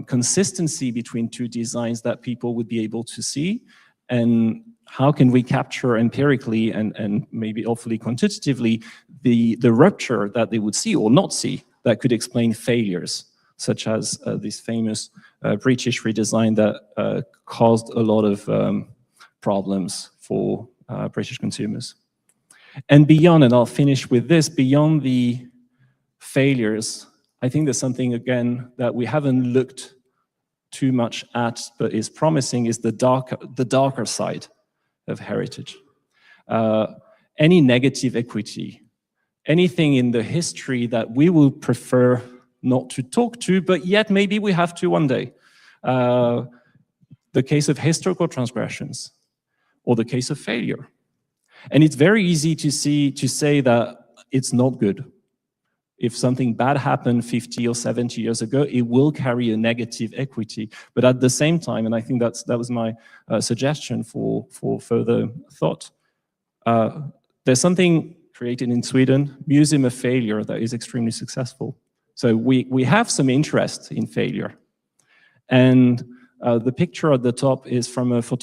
consistency between two designs that people would be able to see, and how can we capture empirically and maybe hopefully quantitatively the rupture that they would see or not see that could explain failures, such as this famous British redesign that caused a lot of problems for British consumers. And beyond, and I'll finish with this, beyond the failures, I think there's something, again, that we haven't looked too much at, but is promising, is the darker side of heritage. Any negative equity, anything in the history that we will prefer not to talk to, but yet maybe we have to one day. The case of historical transgressions, or the case of failure. And it's very easy to say that it's not good. If something bad happened 50 or 70 years ago, it will carry a negative equity. But at the same time, and I think that was my suggestion for further thought, there's something created in Sweden, Museum of Failure, that is extremely successful. So we have some interest in failure. And the picture at the top is from a French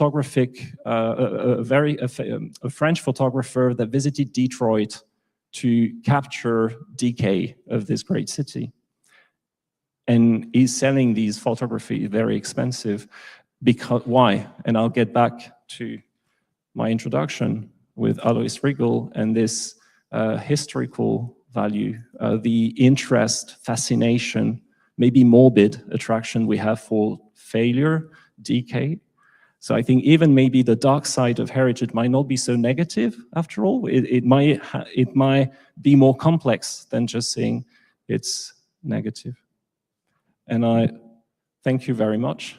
photographer that visited Detroit to capture decay of this great city. And he's selling these photography very expensive. Because why? And I'll get back to my introduction with Alois Riegel and this historical value, the interest, fascination, maybe morbid attraction we have for failure, decay. So I think even maybe the dark side of heritage might not be so negative after all. It might be more complex than just saying it's negative. And I thank you very much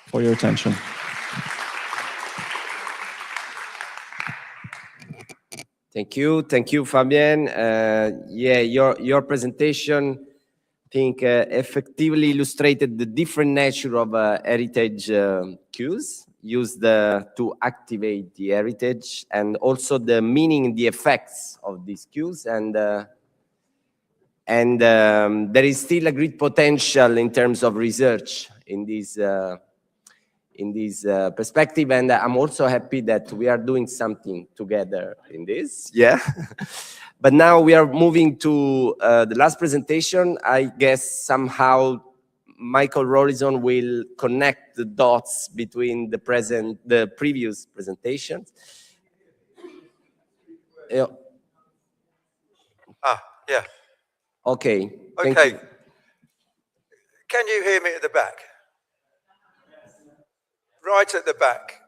for your attention. Thank you, Fabien. Yeah, your presentation, I think, effectively illustrated the different nature of heritage cues used to activate the heritage, and also the meaning, the effects of these cues. And there is still a great potential in terms of research in this perspective, and I'm also happy that we are doing something together in this. Yeah. But now we are moving to the last presentation. I guess somehow Michael Rolison will connect the dots between the previous presentations. Yeah. Okay. Thank Okay. you. Can you hear me at the back? Right at the back.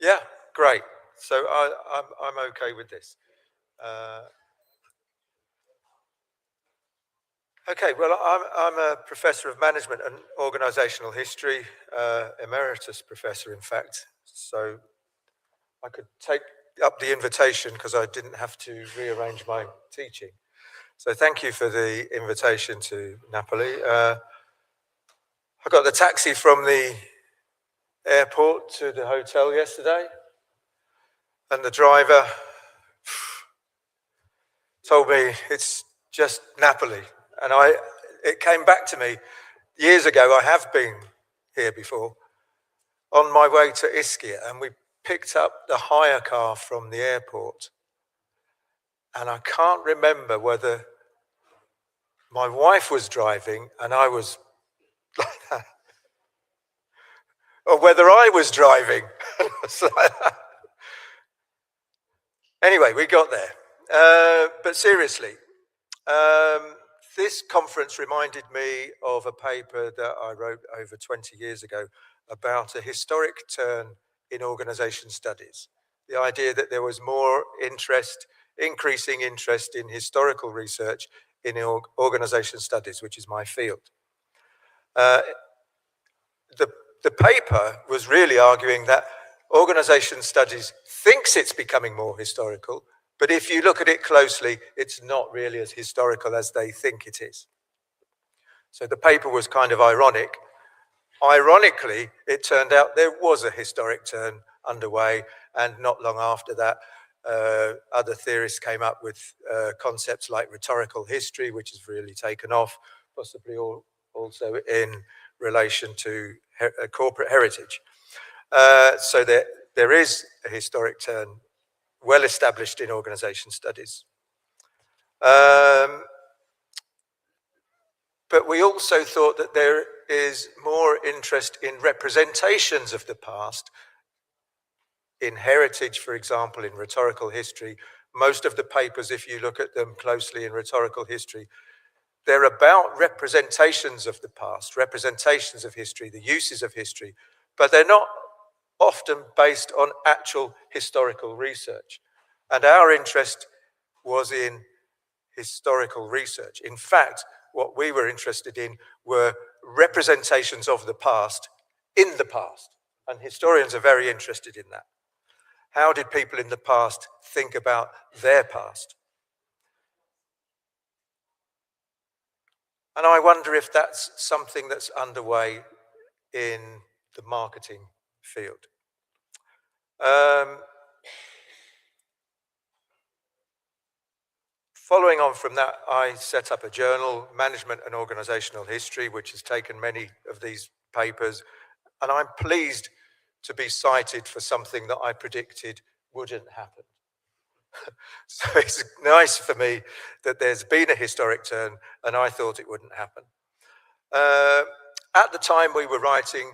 Yeah, great. So I'm okay with this. Okay, well, I'm a professor of management and organizational history, emeritus professor, in fact. So I could take up the invitation because I didn't have to rearrange my teaching. So thank you for the invitation to Napoli. I got the taxi from the airport to the hotel yesterday, and the driver told me it's just Napoli. And it came back to me years ago. I have been here before on my way to Ischia, and we picked up the hire car from the airport. And I can't remember whether my wife was driving and I was like that, or whether I was driving. Anyway, we got there. But seriously, this conference reminded me of a paper that I wrote over 20 years ago about a historic turn in organization studies. The idea that there was more interest, increasing interest in historical research in organization studies, which is my field. The paper was really arguing that organization studies thinks it's becoming more historical, but if you look at it closely, it's not really as historical as they think it is. So the paper was kind of ironic. Ironically, it turned out there was a historic turn underway, and not long after that, other theorists came up with concepts like rhetorical history, which has really taken off, possibly also in relation to corporate heritage. So there is a historic turn well established in organization studies. But we also thought that there is more interest in representations of the past, in heritage, for example, in rhetorical history. Most of the papers, if you look at them closely in rhetorical history, they're about representations of the past, representations of history, the uses of history, but they're not often based on actual historical research. And our interest was in historical research. In fact, what we were interested in were representations of the past in the past. And historians are very interested in that. How did people in the past think about their past? And I wonder if that's something that's underway in the marketing field. Following on from that, I set up a journal, Management and Organizational History, which has taken many of these papers. And I'm pleased to be cited for something that I predicted wouldn't happen. So it's nice for me that there's been a historic turn and I thought it wouldn't happen. At the time we were writing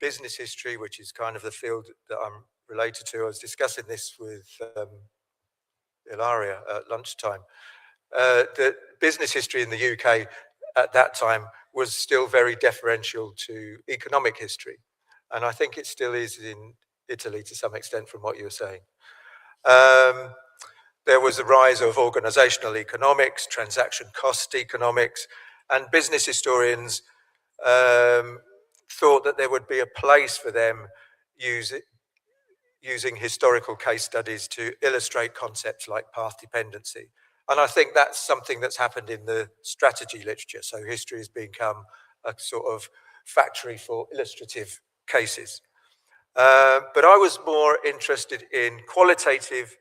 business history, which is kind of the field that I'm related to. I was discussing this with Ilaria at lunchtime. The business history in the UK at that time was still very deferential to economic history. And I think it still is in Italy to some extent from what you were saying. There was a rise of organizational economics, transaction cost economics, and business historians thought that there would be a place for them using historical case studies to illustrate concepts like path dependency. And I think that's something that's happened in the strategy literature. So history has become a sort of factory for illustrative cases. But I was more interested in qualitative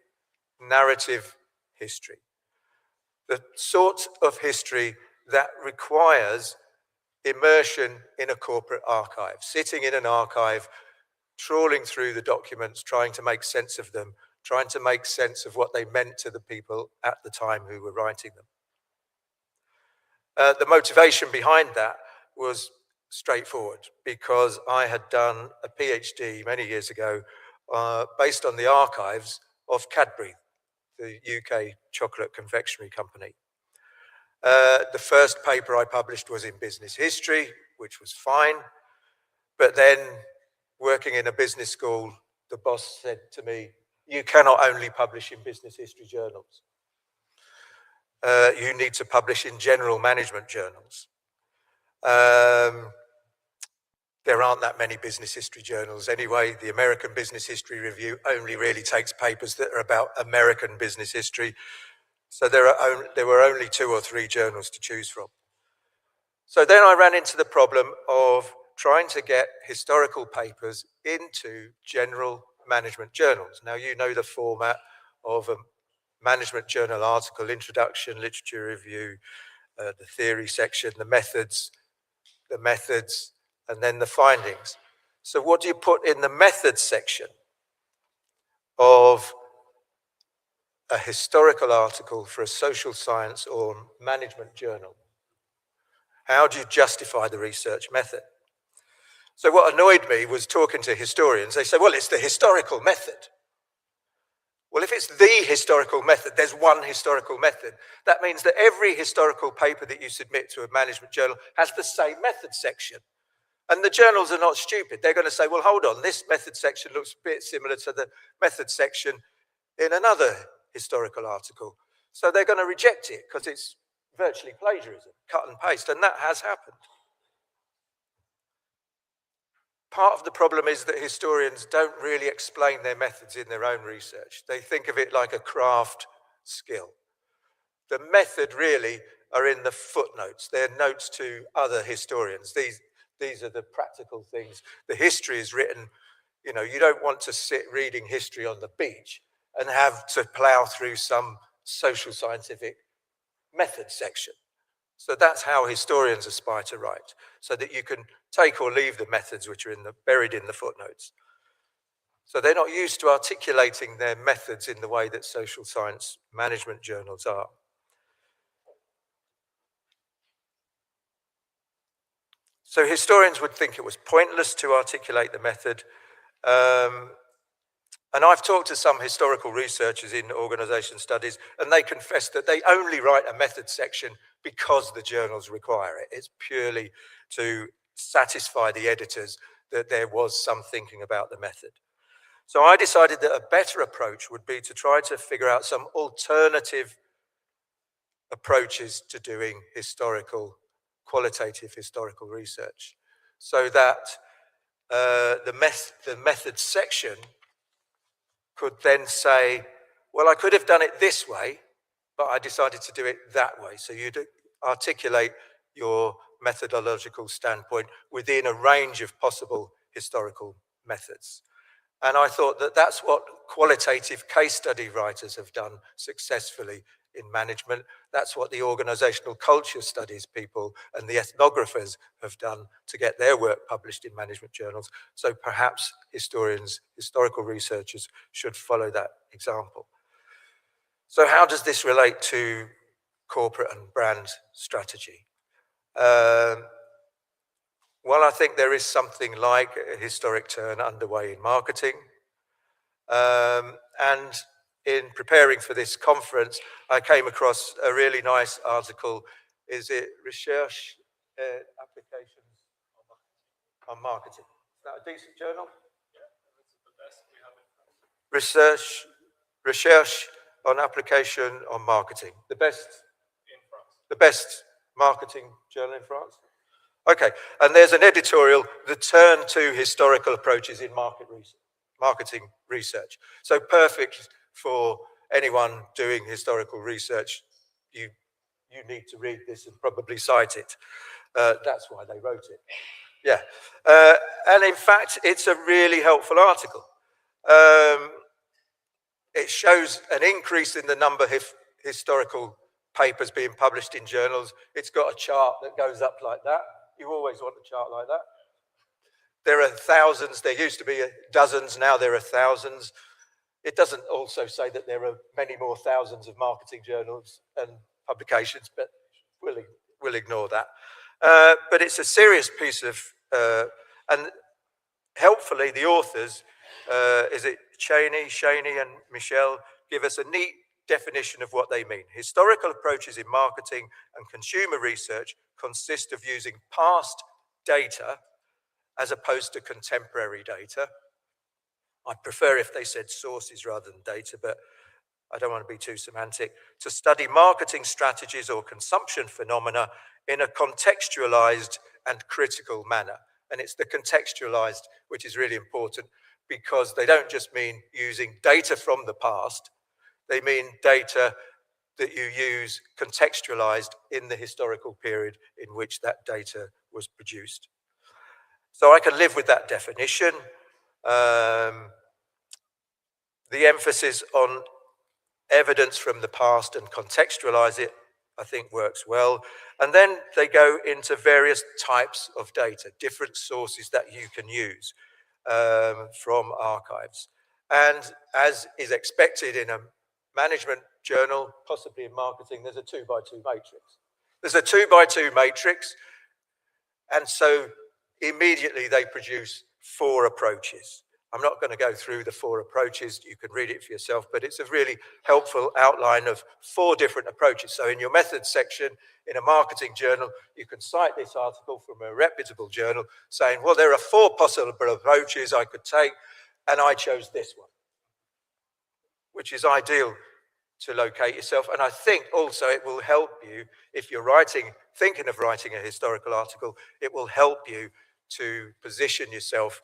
narrative history, the sort of history that requires immersion in a corporate archive, sitting in an archive, trawling through the documents, trying to make sense of them, trying to make sense of what they meant to the people at the time who were writing them. The motivation behind that was straightforward, because I had done a PhD many years ago based on the archives of Cadbury, the UK chocolate confectionery company. The first paper I published was in business history, which was fine. But then working in a business school, the boss said to me, you cannot only publish in business history journals. You need to publish in general management journals. There aren't that many business history journals anyway. The American Business History Review only really takes papers that are about American business history. So there were only 2 or 3 journals to choose from. So then I ran into the problem of trying to get historical papers into general management journals. Now, you know the format of a management journal article: introduction, literature review, the theory section, the methods, and then the findings. So what do you put in the methods section of a historical article for a social science or management journal? How do you justify the research method? So what annoyed me was talking to historians. They say, well, it's the historical method. Well, if it's the historical method, there's one historical method. That means that every historical paper that you submit to a management journal has the same method section. And the journals are not stupid. They're going to say, well, hold on, this method section looks a bit similar to the method section in another historical article. So they're going to reject it because it's virtually plagiarism, cut and paste, and that has happened. Part of the problem is that historians don't really explain their methods in their own research. They think of it like a craft skill. The method really are in the footnotes. They're notes to other historians. These are the practical things. The history is written, you know, you don't want to sit reading history on the beach and have to plow through some social scientific method section. So that's how historians aspire to write, so that you can take or leave the methods which are buried in the footnotes. So they're not used to articulating their methods in the way that social science management journals are. So historians would think it was pointless to articulate the method. And I've talked to some historical researchers in organization studies, and they confess that they only write a method section because the journals require it. It's purely to satisfy the editors that there was some thinking about the method. So I decided that a better approach would be to try to figure out some alternative approaches to doing qualitative historical research, so that the method section could then say, well, I could have done it this way, but I decided to do it that way. So you'd articulate your methodological standpoint within a range of possible historical methods. And I thought that that's what qualitative case study writers have done successfully in management. That's what the organizational culture studies people and the ethnographers have done to get their work published in management journals. So perhaps historical researchers should follow that example. So how does this relate to corporate and brand strategy? Well, I think there is something like a historic turn underway in marketing. And in preparing for this conference, I came across a really nice article. Is it Research Applications on Marketing? Is that a decent journal? Yeah, that's the best we have in France. Research on Application on Marketing. The best In France. The best marketing journal in France? Okay, and there's an editorial, The Turn to Historical Approaches in Marketing Research. So perfect for anyone doing historical research. You need to read this and probably cite it. That's why they wrote it. Yeah, and in fact, it's a really helpful article. It shows an increase in the number of historical papers being published in journals. It's got a chart that goes up like that. You always want a chart like that. There are thousands. There used to be dozens. Now there are thousands. It doesn't also say that there are many more thousands of marketing journals and publications, but we'll ignore that. But it's a serious piece of, and helpfully the authors, is it Shaney and Michelle, give us a neat definition of what they mean. Historical approaches in marketing and consumer research consist of using past data as opposed to contemporary data. I'd prefer if they said sources rather than data, but I don't want to be too semantic. To study marketing strategies or consumption phenomena in a contextualized and critical manner. And it's the contextualized which is really important, because they don't just mean using data from the past, they mean data that you use contextualized in the historical period in which that data was produced. So I can live with that definition. The emphasis on evidence from the past and contextualize it, I think works well. And then they go into various types of data, different sources that you can use from archives. And as is expected in a management journal, possibly in marketing, there's a 2x2 matrix. There's a 2x2 matrix, and so immediately they produce 4 approaches. I'm not going to go through the 4 approaches, you can read it for yourself, but it's a really helpful outline of 4 different approaches. So in your methods section, in a marketing journal, you can cite this article from a reputable journal saying, well, there are 4 possible approaches I could take, and I chose this one, which is ideal to locate yourself. And I think also it will help you, if you're thinking of writing a historical article, it will help you to position yourself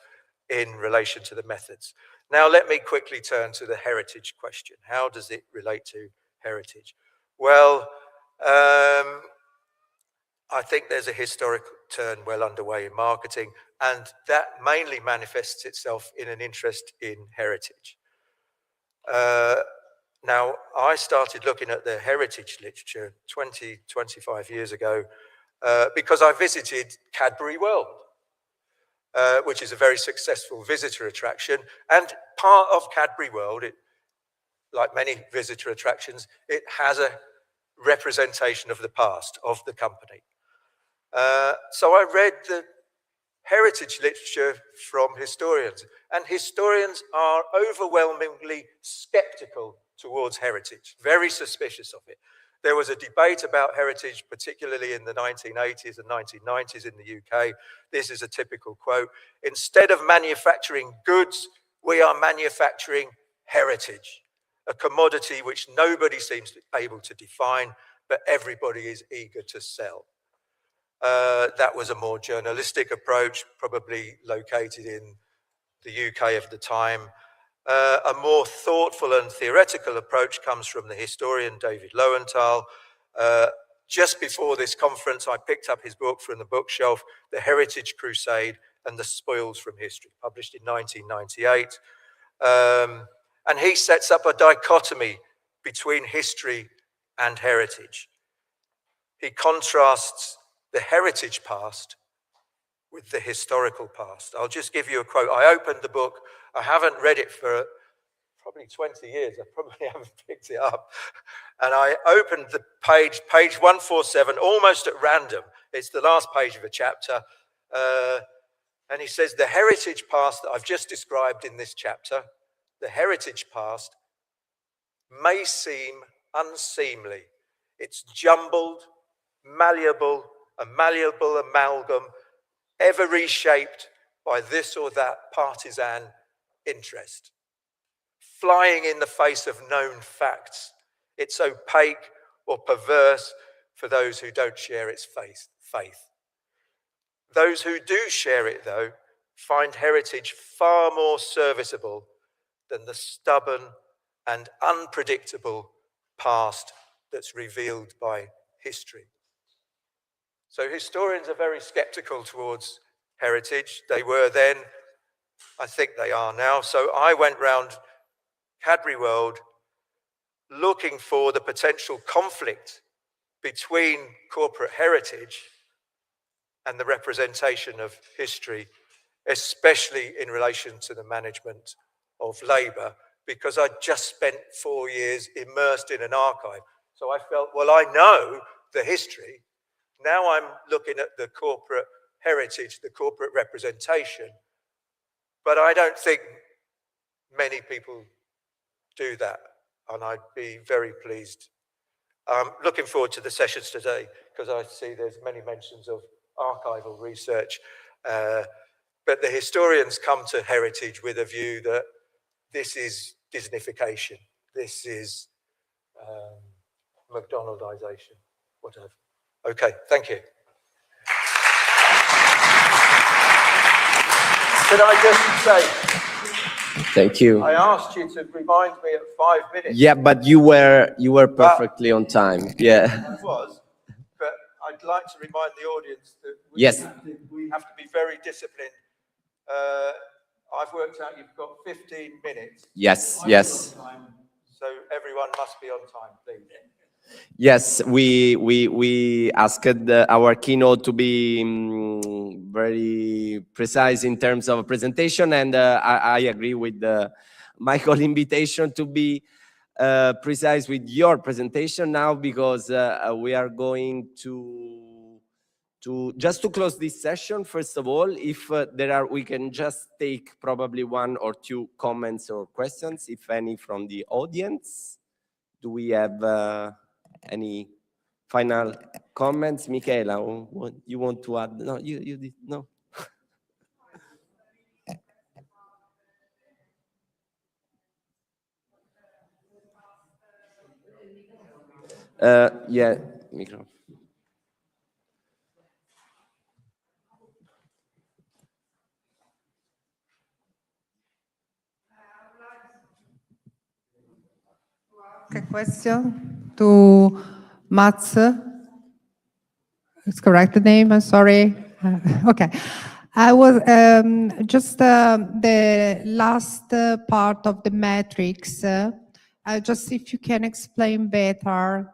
in relation to the methods. Now, let me quickly turn to the heritage question. How does it relate to heritage? Well, I think there's a historic turn well underway in marketing, and that mainly manifests itself in an interest in heritage. Now, I started looking at the heritage literature 20, 25 years ago because I visited Cadbury World, which is a very successful visitor attraction. And part of Cadbury World, like many visitor attractions, it has a representation of the past of the company. So I read the heritage literature from historians, and historians are overwhelmingly skeptical towards heritage, very suspicious of it. There was a debate about heritage, particularly in the 1980s and 1990s in the UK. This is a typical quote: "Instead of manufacturing goods, we are manufacturing heritage, a commodity which nobody seems able to define, but everybody is eager to sell." That was a more journalistic approach, probably located in the UK of the time. A more thoughtful and theoretical approach comes from the historian David Lowenthal. Just before this conference, I picked up his book from the bookshelf, The Heritage Crusade and the Spoils from History, published in 1998. And he sets up a dichotomy between history and heritage. He contrasts the heritage past with the historical past. I'll just give you a quote. I opened the book. I haven't read it for probably 20 years. I probably haven't picked it up. And I opened the page 147, almost at random. It's the last page of a chapter. And he says, the heritage past that I've just described in this chapter, the heritage past, may seem unseemly. It's jumbled, malleable, a malleable amalgam, ever reshaped by this or that partisan interest. Flying in the face of known facts, it's opaque or perverse for those who don't share its faith. Those who do share it, though, find heritage far more serviceable than the stubborn and unpredictable past that's revealed by history. So historians are very skeptical towards heritage. They were then, I think they are now. So I went round Cadbury World looking for the potential conflict between corporate heritage and the representation of history, especially in relation to the management of labour, because I'd just spent 4 years immersed in an archive. So I felt, well, I know the history. Now I'm looking at the corporate heritage, the corporate representation, but I don't think many people do that, and I'd be very pleased. I'm looking forward to the sessions today because I see there's many mentions of archival research, but the historians come to heritage with a view that this is Disneyfication, this is McDonaldization, whatever. Okay, thank you. Can I just say, thank you. I asked you to remind me at 5 minutes. Yeah, but you were perfectly on time. Yeah. I was, but I'd like to remind the audience that we have to be very disciplined. I've worked out you've got 15 minutes. Yes. So everyone must be on time, please. Yes, we asked our keynote to be very precise in terms of presentation, and I agree with Michael's invitation to be precise with your presentation now, because we are going to just to close this session. First of all, if we can just take probably 1 or 2 comments or questions, if any, from the audience. Do we have any final comments? Michaela, what you want to add? No, you did, no. Yeah, micro. A question to Mats. It's correct the name, I'm sorry. Okay. I was just the last part of the matrix. Just if you can explain better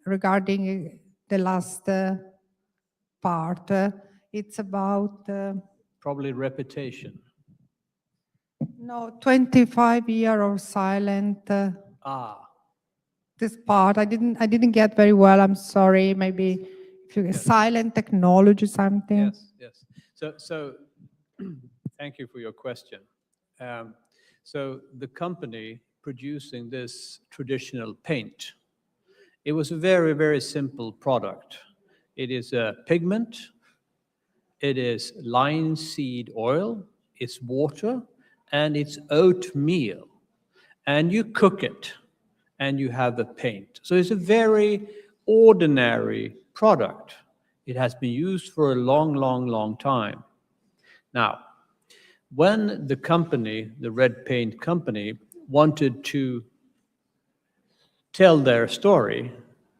regarding the last part. It's about Probably reputation. no 25 year of silent. This part I didn't get very well. I'm sorry. Maybe if you silent technology something. Yes. So thank you for your question. So the company producing this traditional paint, it was a very, very simple product. It is a pigment, it is linseed oil, it's water, and it's oatmeal. And you cook it, and you have the paint. So it's a very ordinary product. It has been used for a long, long, long time. Now, when the company, the red paint company, wanted to tell their story,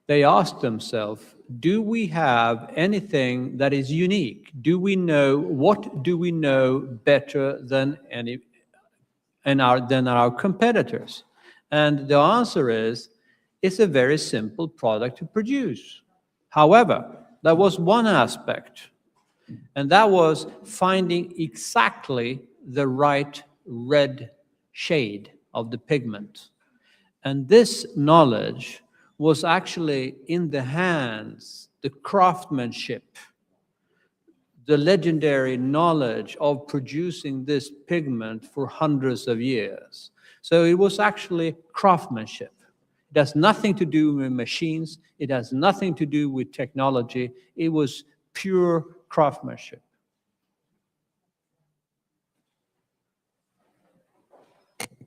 they asked themselves, do we have anything that is unique? What do we know better than our competitors? And the answer is, it's a very simple product to produce. However, there was one aspect, and that was finding exactly the right red shade of the pigment. And this knowledge was actually in the hands, the craftsmanship, the legendary knowledge of producing this pigment for hundreds of years. So it was actually craftsmanship. It has nothing to do with machines. It has nothing to do with technology. It was pure craftsmanship.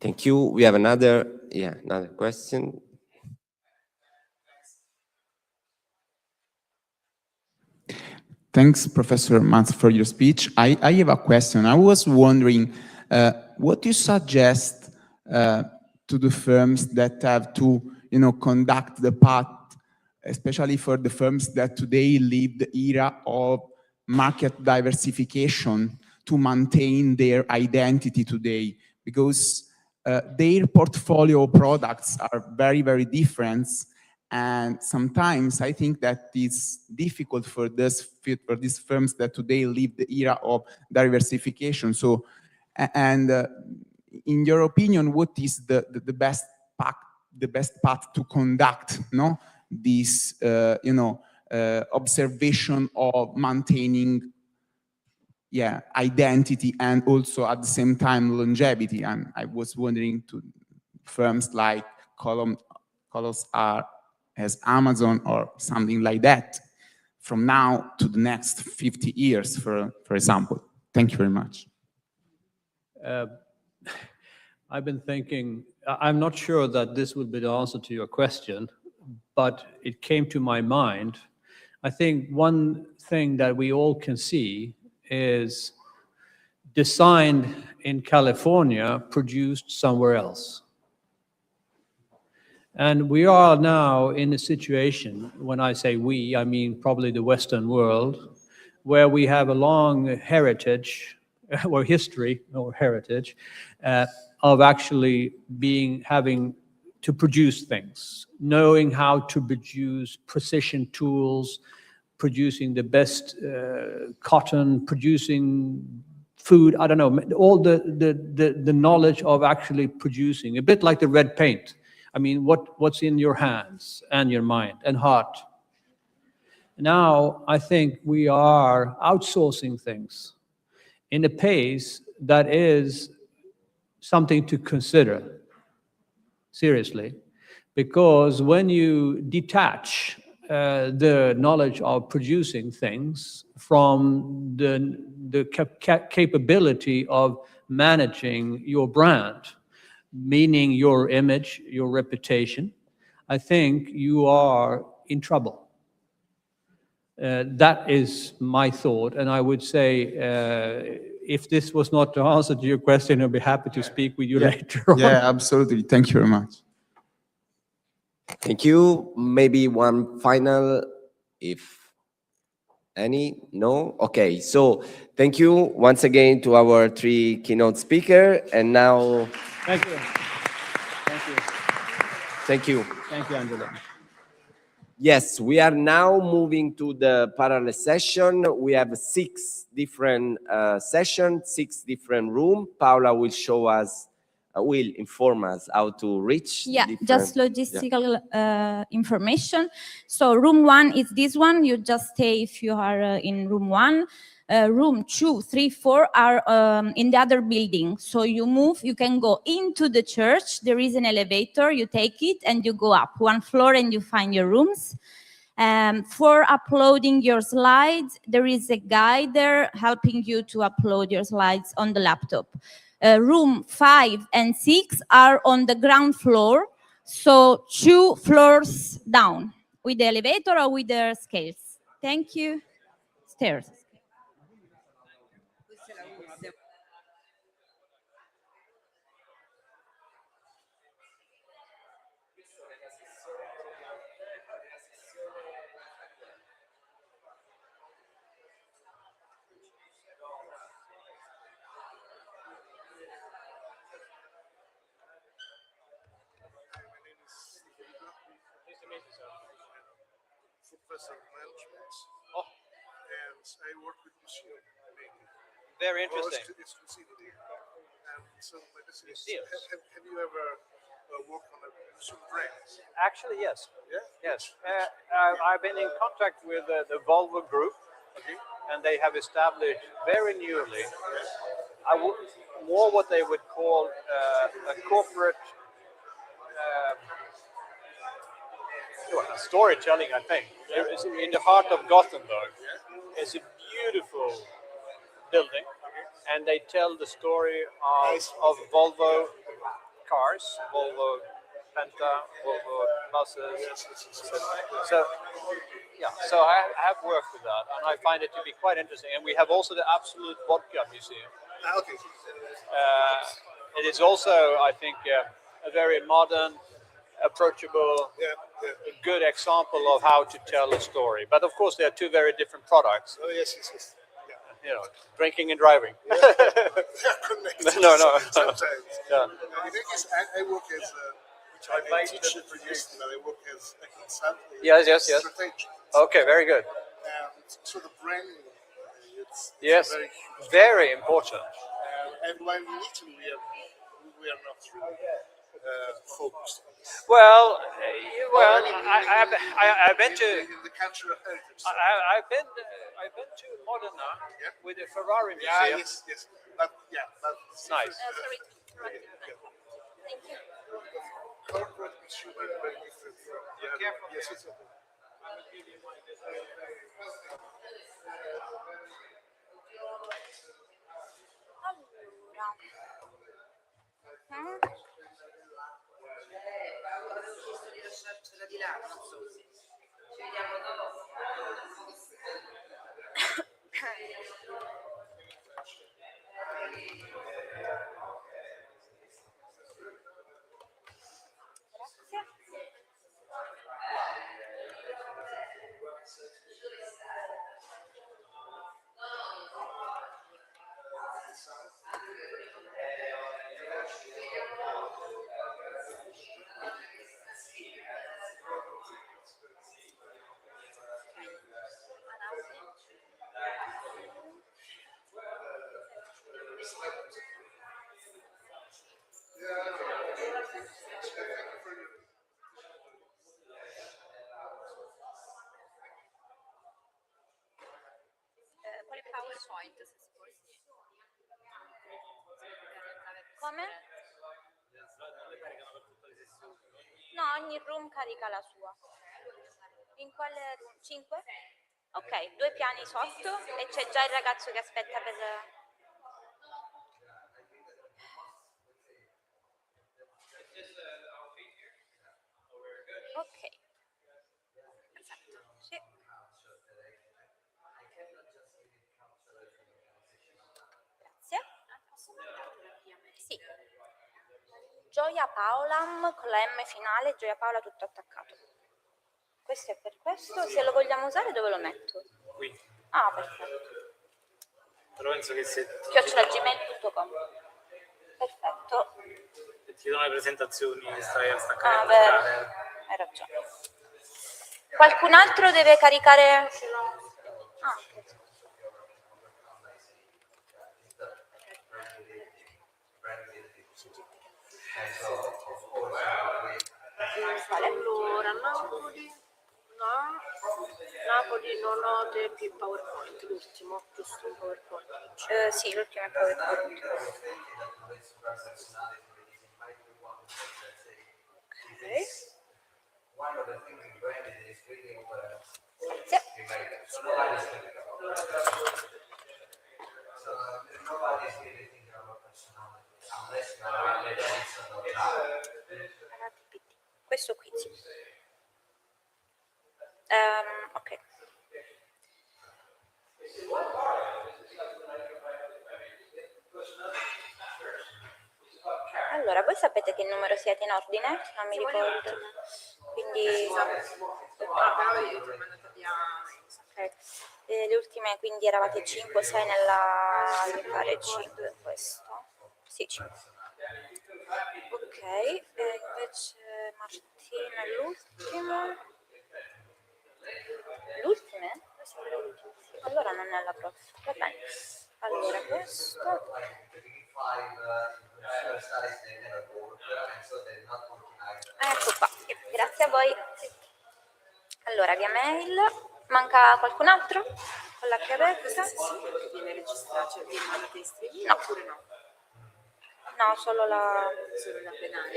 Thank you. We have another question. Thanks, Professor Mats, for your speech. I have a question. I was wondering, what do you suggest to the firms that have to, conduct the path, especially for the firms that today live the era of market diversification, to maintain their identity today? Because their portfolio products are very, very different. And sometimes I think that it's difficult for these firms that today live the era of diversification. So, in your opinion, what is the best path to conduct, this, observation of maintaining, identity and also at the same time longevity? And I was wondering to firms like Colors are as Amazon or something like that, from now to the next 50 years, for example. Thank you very much. I've been thinking, I'm not sure that this would be the answer to your question, but it came to my mind. I think one thing that we all can see is designed in California, produced somewhere else. And we are now in a situation, when I say we, I mean probably the Western world, where we have a long heritage, or history, or heritage, of actually having to produce things, knowing how to produce precision tools, producing the best cotton, producing food, I don't know, all the knowledge of actually producing, a bit like the red paint. I mean, what's in your hands and your mind and heart. Now, I think we are outsourcing things in a pace that is something to consider seriously, because when you detach the knowledge of producing things from the capability of managing your brand, meaning your image, your reputation, I think you are in trouble. That is my thought, and I would say if this was not the answer to your question, I'd be happy to speak with you later on. Yeah, absolutely. Thank you very much. Thank you. Maybe one final, if any? No? Okay, so thank you once again to our three keynote speakers, and now... Thank you. Thank you. Thank you. Thank you, Angelo. Yes, we are now moving to the parallel session. We have 6 different sessions, 6 different rooms. Paula will show us, will inform us how to reach. Yeah, the just different, logistical information. So room 1 is this one. You just stay if you are in room 1. Room 2, 3, 4 are in the other building. So you move, you can go into the church. There is an elevator, you take it and you go up 1 floor and you find your rooms. For uploading your slides, there is a guide there helping you to upload your slides on the laptop. Room 5 and 6 are on the ground floor, so 2 floors down with the elevator or with the scales. Thank you. Stairs. Professor of management, Oh, and I work with museum mainly. very Or interesting. exclusively. And so my question is, Museums. have you ever worked on a museum brand? Actually, yes. Yeah? Yes. I've been in contact with the Volvo Group, Okay. and they have established very newly more what they would call a corporate storytelling, I think. It's in the heart of Gothenburg. It's a beautiful building, and they tell the story of Volvo cars, Volvo Penta, Volvo buses. So, yeah, so I have worked with that, and I find it to be quite interesting. And we have also the Absolute Vodka Museum. Okay. It is also, I think, a very modern, approachable, a good example of how to tell a story. But of course, they are 2 very different products. Oh, yes, yes, yes. Yeah. You know, drinking and driving. They're connected. No. Sometimes. Yeah. In any case, I work as I teach and produce, and I work as a consultant. Yes. Strategy. Okay, very good. And so the branding, it's Yes, very huge. very important. And while in Italy, we are not really focused on this. Well, I've been to. In the cultural heritage. I've been to Modena with the Ferrari Yeah, Museum. yes. But It's nice. Sorry to interrupt you. Thank you. corporate consumer is very different from the other. Yes, it's okay. Allora. Quale PowerPoint se sposti? Come? No, ogni room carica la sua. In quale room? 5? Ok, 2 piani sotto e c'è già il ragazzo che aspetta per... Ok. Perfetto. Sì. Grazie. Sì. Gioia Paolam con la M finale, Gioia Paola tutto attaccato. Questo è per questo, se lo vogliamo usare dove lo metto? Qui. Ah, perfetto. Però penso che se... @gmail.com. Perfetto. ti chiedono le presentazioni, stai a staccare Ah, vero. Hai ragione. Qualcun altro deve caricare... Ah, ok. Allora, Napoli non ho tempi in PowerPoint, l'ultimo, giusto in PowerPoint. Sì, l'ultimo è PowerPoint. Ok. Sì. Questo qui, sì. Ok. Allora, voi sapete che numero siete in ordine? Non mi ricordo. Quindi... Ok. Le ultime quindi eravate 5 o 6 nella... mi pare 5 in questo. Sì, 5. Ok, e invece Martina è l'ultimo. L'ultima? Allora non è la prof. Va bene. Allora questo. Ecco qua. Grazie a voi. Allora, via mail. Manca qualcun altro? Con la chiavetta? Viene registrato, cioè viene mandata in streaming No. oppure no? No, solo la... Solo la penale.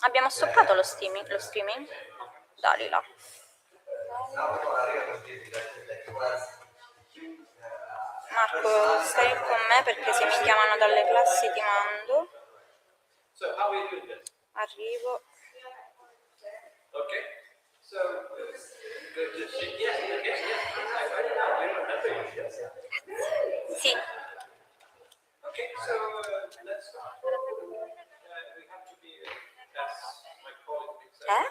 Abbiamo stoppato lo streaming? Dai là. Marco, stai con me perché se mi chiamano dalle classi ti mando. Arrivo. Sì. Eh?